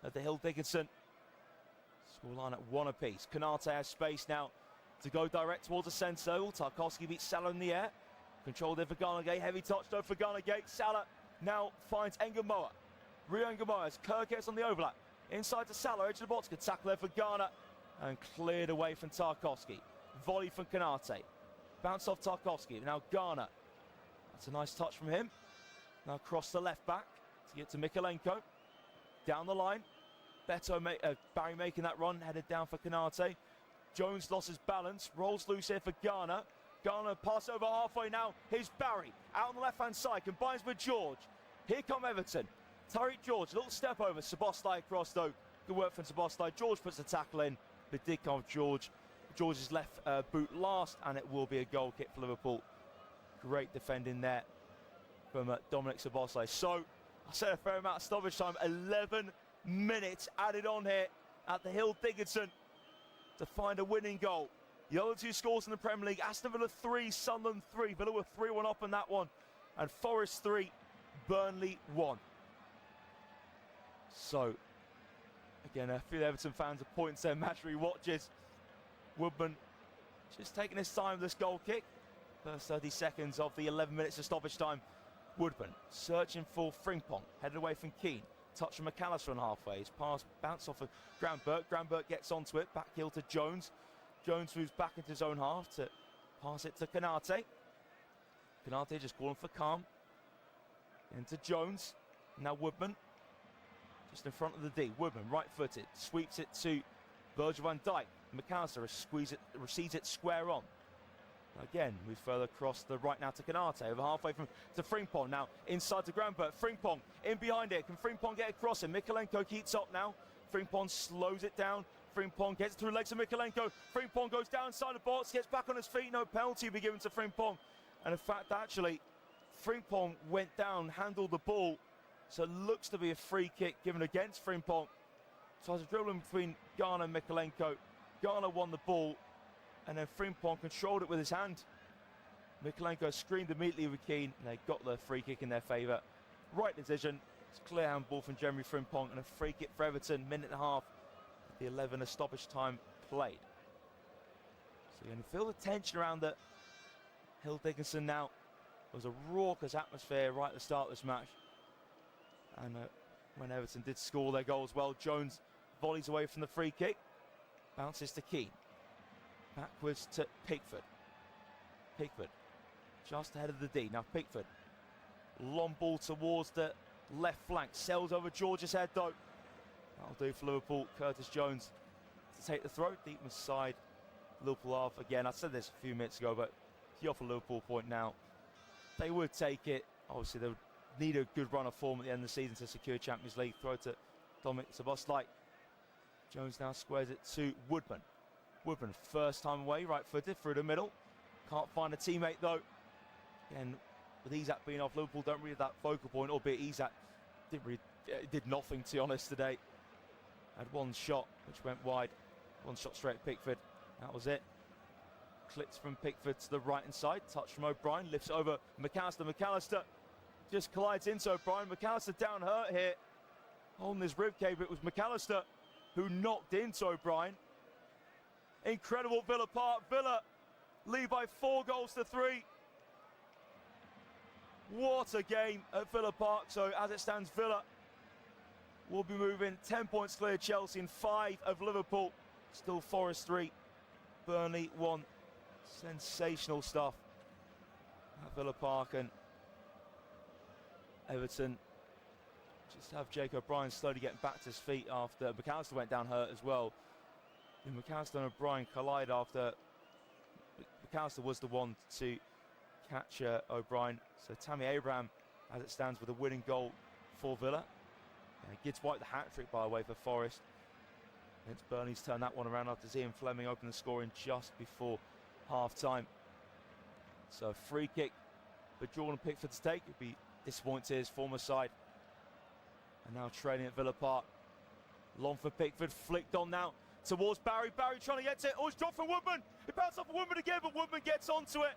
at the Hill Dickinson. Scoreline at 1 apiece. Konate has space now to go direct towards the centre. Tarkowski beats Salah in the air. Controlled there for Garnagate. Heavy touch though for Garnagate. Salah now finds Engamoa. Rio Engamoa as Kirk gets on the overlap. Inside to Salah, edge of the box. Good tackle there for Garner. And cleared away from Tarkowski. Volley from Konate. Bounce off Tarkowski. Now Garner. That's a nice touch from him. Now across the left back to get to Mikalenko. Down the line. Barry making that run. Headed down for Konate. Jones lost his balance. Rolls loose here for Garner. Garner pass over halfway now. Here's Barry. Out on the left-hand side. Combines with George. Here come Everton. Tariq George. A little step over. Szoboszlai across though. Good work from Szoboszlai. George puts the tackle in. But did come with George. George's left boot last. And it will be a goal kick for Liverpool. Great defending there from Dominic Szoboszlai. So, I said a fair amount of stoppage time. 11 minutes added on here at the Hill Dickinson to find a winning goal. The other 2 scores in the Premier League, Aston Villa 3, Sunderland 3. Villa were 3-1 up in that one. And Forest 3, Burnley 1. So, again, a few Everton fans are pointing to their match re-watches. Woodman just taking his time with this goal kick. First 30 seconds of the 11 minutes of stoppage time Woodman searching for Frimpong, headed away from Keane. Touch from McAllister on halfway. His pass bounced off of Granbert. Granbert gets onto it. Back heel to Jones. Jones moves back into his own half to pass it to Konate. Konate just calling for calm. Into Jones. Now Woodman. Just in front of the D. Woodman, right-footed. Sweeps it to Virgil van Dijk. McAllister receives it square on. Again, moves further across the right now to Konate. Over halfway to Frimpong. Now inside to Granbert. Frimpong in behind it. Can Frimpong get across it? Mikalenko keeps up now. Frimpong slows it down. Frimpong gets through the legs of Mikalenko. Frimpong goes down inside the box. Gets back on his feet. No penalty will be given to Frimpong. And in fact, actually, Frimpong went down, handled the ball. So it looks to be a free kick given against Frimpong. So as a dribbling between Garner and Mikalenko. Garner won the ball. And then Frimpong controlled it with his hand. Mikalenko screamed immediately with Keane, and they got the free kick in their favour. Right decision. It's a clear handball from Jeremy Frimpong, and a free kick for Everton, minute and a half. The 11 of stoppage time played. So you're going to feel the tension around the Hill Dickinson now. There was a raucous atmosphere right at the start of this match. And when Everton did score their goal as well, Jones volleys away from the free kick. Bounces to Keane. Backwards to Pickford. Pickford just ahead of the D. Now Pickford. Long ball towards the left flank. Sails over George's head though. That'll do for Liverpool. Curtis Jones to take the throw. Deep inside. Liverpool half again. I said this a few minutes ago, but he off a Liverpool point now. They would take it. Obviously, they would need a good run of form at the end of the season to secure Champions League. Throw to Dominic Szoboszlai. Jones now squares it to Woodman. Woodman, first time away, right-footed through the middle. Can't find a teammate though. And with Isak being off, Liverpool don't really have that focal point, albeit Isak did nothing, to be honest, today. Had one shot which went wide. One shot straight at Pickford. That was it. Clips from Pickford to the right-hand side. Touch from O'Brien. Lifts over McAllister. McAllister just collides into O'Brien. McAllister down hurt here. On his ribcage, it was McAllister who knocked into O'Brien. Incredible Villa Park. Villa lead by 4-3. What a game at Villa Park. So as it stands, Villa will be moving 10 points clear Chelsea and 5 of Liverpool. Still Forest 3, Burnley 1. Sensational stuff at Villa Park. And Everton just have Jake O'Brien slowly getting back to his feet after McAllister went down hurt as well. And McAllister and O'Brien collide after McAllister was the one to catch O'Brien. So Tammy Abraham, as it stands, with a winning goal for Villa. Gibbs White the hat-trick, by the way, for Forest. And it's Burnley's turn that one around after Ian Fleming opened the scoring just before half-time. So a free kick for Jordan Pickford to take. It'd be disappointing to his former side. And now training at Villa Park. Long for Pickford, flicked on now towards Barry. Barry trying to get to it. Oh, it's dropped from Woodman. It bounced off of Woodman again, but Woodman gets onto it.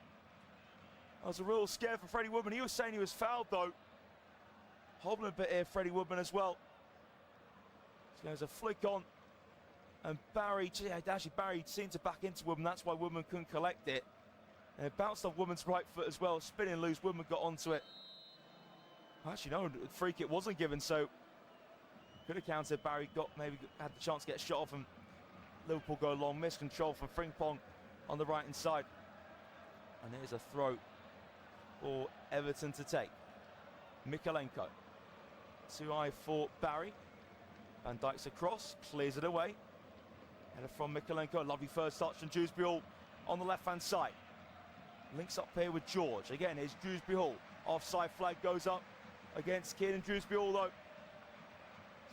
That was a real scare for Freddie Woodman. He was saying he was fouled, though. Hobbling a bit here, Freddie Woodman as well. So there's a flick on. And Barry seemed to back into Woodman. That's why Woodman couldn't collect it. And it bounced off Woodman's right foot as well. Spinning loose, Woodman got onto it. Actually, no, the free kick wasn't given, so could have counted. Barry maybe had the chance to get a shot off and Liverpool go long. Missed control from Frimpong on the right-hand side. And there's a throw for Everton to take. Mikalenko. Too high for Barry. Van Dijk's across, clears it away. Header from Mikalenko. Lovely first touch from Dewsbury Hall on the left-hand side. Links up here with George. Again, here's Dewsbury Hall. Offside flag goes up against Kieran Dewsbury Hall, though.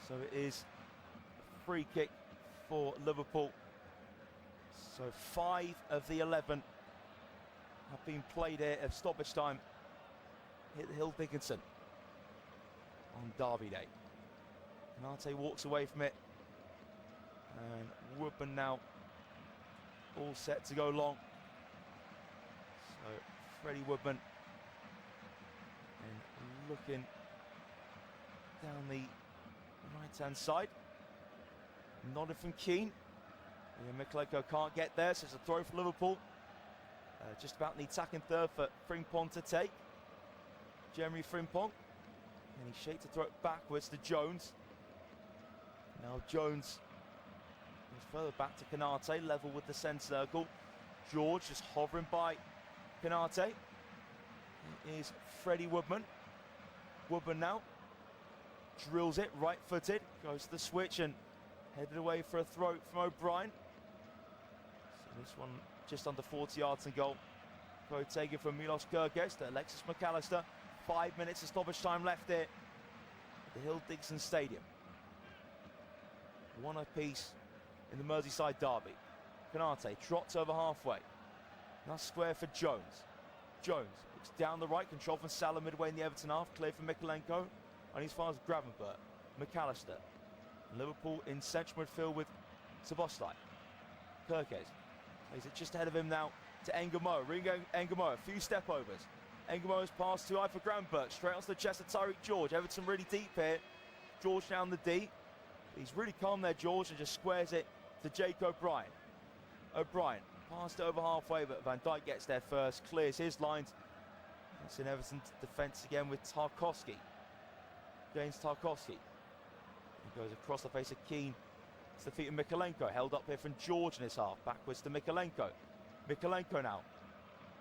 So it is a free kick for Liverpool. So 5 of the 11 have been played here at stoppage time. Hit the Hill Dickinson on Derby Day. Konate walks away from it. And Woodman now all set to go long. So Freddie Woodman and looking down the right-hand side. Nodded from Keane. Mikalenko can't get there, so it's a throw for Liverpool. Just about the attacking third for Frimpong to take. Jeremy Frimpong. And he shaped to throw it backwards to Jones. Now Jones goes further back to Konate, level with the centre circle. George just hovering by Konate. It is Freddie Woodman. Woodman now drills it, right-footed, goes to the switch and headed away for a throw from O'Brien. So this one just under 40 yards and goal. Throw taken from Milos Kerkez to Alexis McAllister. 5 minutes of stoppage time left here at the Hill-Dixon Stadium. One apiece in the Merseyside derby. Konate trots over halfway. Now square for Jones. Jones looks down the right, control from Salah midway in the Everton half, clear for Mikolenko, and he's far as Gravenberg. McAllister. Liverpool in central midfield with Szoboszlai. Kerkez plays it just ahead of him now to Engamoa. Ringo Engamoa, a few step overs. Engamoa's pass too high for Gravenberg, straight onto the chest of Tyreek George. Everton really deep here. George down the D. He's really calm there, George, and just squares it to Jake O'Brien. O'Brien passed it over halfway, but Van Dijk gets there first, clears his lines. That's in Everton's defence again with Tarkowski. James Tarkowski. He goes across the face of Keane. It's the feet of Mikolenko, held up here from George in his half. Backwards to Mikolenko. Mikolenko now.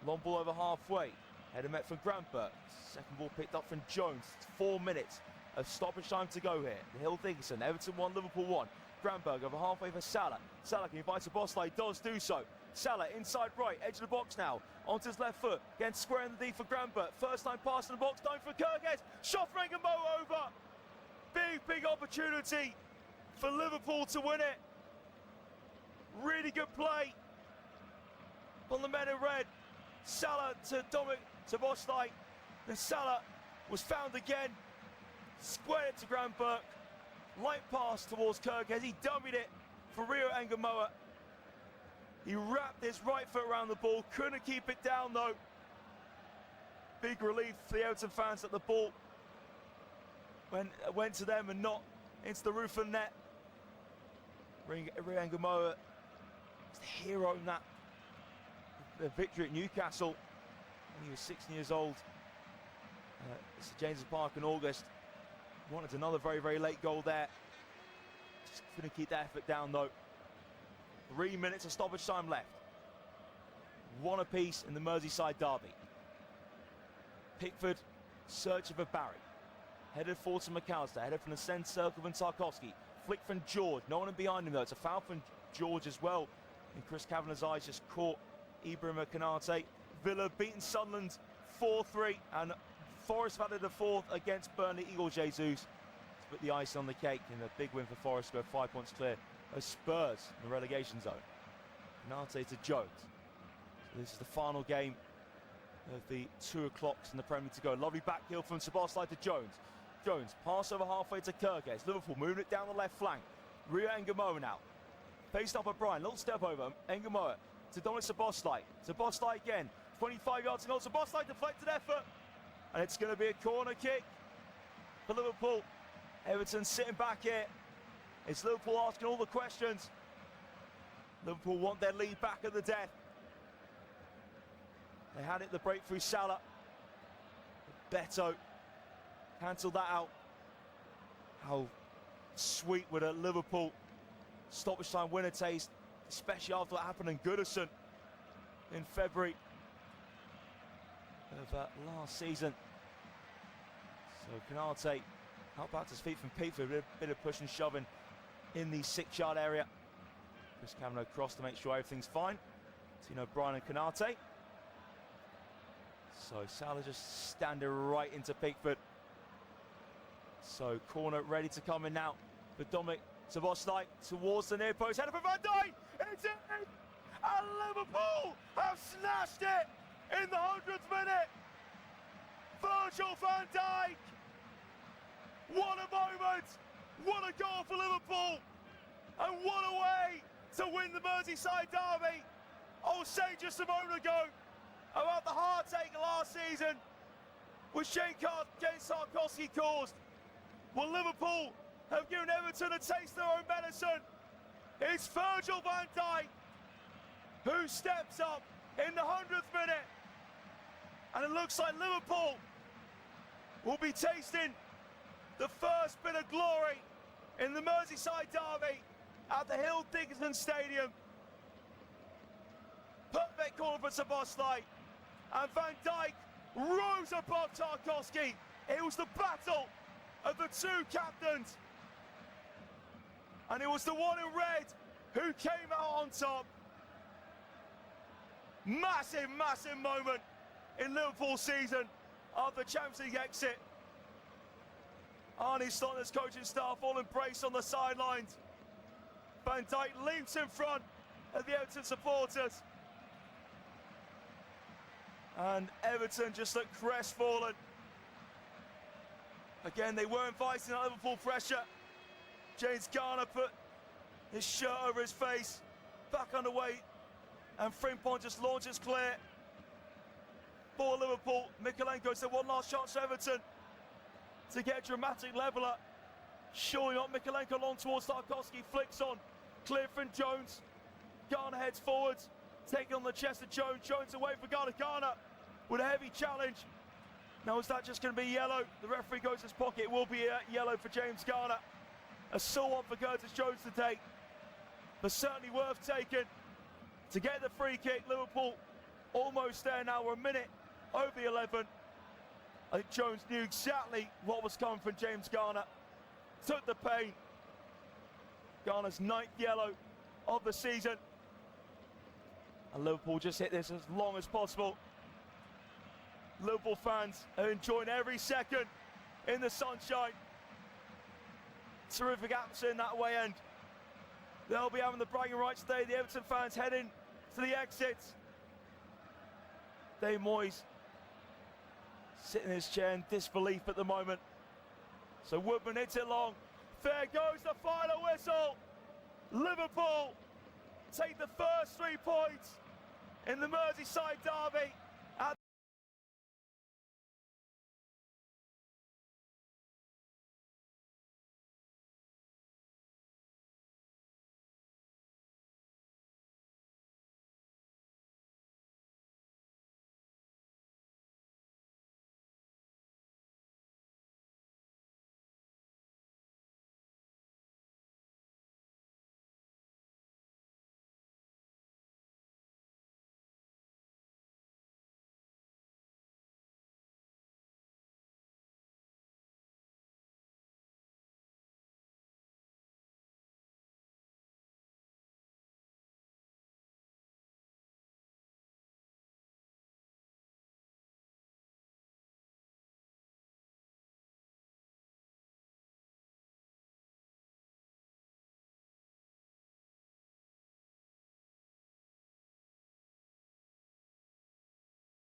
Long ball over halfway. Header met from Gravenberg. Second ball picked up from Jones. It's 4 minutes of stoppage time to go here. The Hill-Dixon, Everton 1, Liverpool 1. Gravenberg over halfway for Salah. Salah can invite Szoboszlai, he does do so. Salah inside right, edge of the box now. Onto his left foot, again square in the D for Gravenberg. First time pass in the box, going for Kerkez. Shot for Engamoa over. Big opportunity for Liverpool to win it. Really good play on the men in red. Salah to Dominic Szoboszlai. And Salah was found again. Squared it to Gravenberg. Light pass towards Kerkez. He dummied it for Rio Engamoa. He wrapped his right foot around the ball. Couldn't keep it down though. Big relief for the Everton fans that the ball went to them and not into the roof of the net. Rio Engamoa is the hero in that the victory at Newcastle when he was 16 years old. St James's Park in August. Wanted another very late goal there. Just couldn't keep that effort down though. 3 minutes of stoppage time left. One apiece in the Merseyside derby. Pickford searching for Barry. Headed forward to McAllister. Headed from the centre circle from Tarkowski. Flick from George. No one in behind him though. It's a foul from George as well. And Chris Kavanagh's eyes just caught Ibrahima Konate. Villa beaten Sunderland 4-3. And Forest have added a fourth against Burnley. Igor Jesus to put the icing on the cake in a big win for Forest to go 5 points clear of Spurs in the relegation zone. Konate to Jones. So this is the final game of the 2 o'clocks in the Premier League to go. Lovely back heel from Szoboszlai to Jones. Jones pass over halfway to Kerkez. Liverpool moving it down the left flank. Rio Engamoa now. Faced up O'Brien. Little step over. Engamoa to Dominic Szoboszlai. Szoboszlai again. 25 yards to goal. Szoboszlai deflected effort. And it's going to be a corner kick for Liverpool. Everton sitting back here. It's Liverpool asking all the questions. Liverpool want their lead back at the death. They had it the breakthrough Salah. Beto cancelled that out. How sweet would a Liverpool stoppage time winner taste, especially after what happened in Goodison in February of last season. So Konate out back to his feet from Pickford, a bit of push and shoving in the 6-yard area. Chris Kavanagh cross to make sure everything's fine. Tino O'Brien and Konate. So Salah just standing right into Pickford. So corner ready to come in now for Dominic Szoboszlai towards the near post. Header for Van Dijk. It's in. And Liverpool have snatched it in the 100th minute. Virgil van Dijk. What a moment. What a goal for Liverpool. And what a way to win the Merseyside derby. I was saying just a moment ago about the heartache last season which James Tarkowski caused. Well, Liverpool have given Everton a taste of their own medicine. It's Virgil van Dijk who steps up in the 100th minute. And it looks like Liverpool will be tasting the first bit of glory in the Merseyside derby at the Hill Dickinson Stadium. Perfect corner for Szoboszlai, and Van Dijk rose above Tarkowski. It was the battle of the two captains, and it was the one in red who came out on top. Massive, massive moment in Liverpool's season after the Champions League exit. Arne Slot's coaching staff all embraced on the sidelines. Van Dijk leaps in front of the Everton supporters. And Everton just looked crestfallen. Again, they were inviting that Liverpool pressure. James Garner put his shirt over his face, back underway, and Frimpong just launches clear. For Liverpool, Mykolenko said one last chance for Everton to get a dramatic leveller. Surely not. Mykolenko long towards Tarkowski, flicks on, clear from Jones. Garner heads forwards, taking on the chest of Jones. Jones away for Garner. Garner with a heavy challenge. Now is that just going to be yellow? The referee goes to his pocket. It will be a yellow for James Garner. A sore one for Curtis Jones to take, but certainly worth taking to get the free kick. Liverpool almost there now. We're a minute over the 11. I think Jones knew exactly what was coming from James Garner. Took the pain. Garner's 9th yellow of the season. And Liverpool just hit this as long as possible. Liverpool fans are enjoying every second in the sunshine. Terrific atmosphere in that way end. They'll be having the bragging rights today. The Everton fans heading to the exits. Dave Moyes sitting in his chair in disbelief at the moment. So Woodman hits it long. There goes the final whistle. Liverpool take the first 3 points in the Merseyside derby.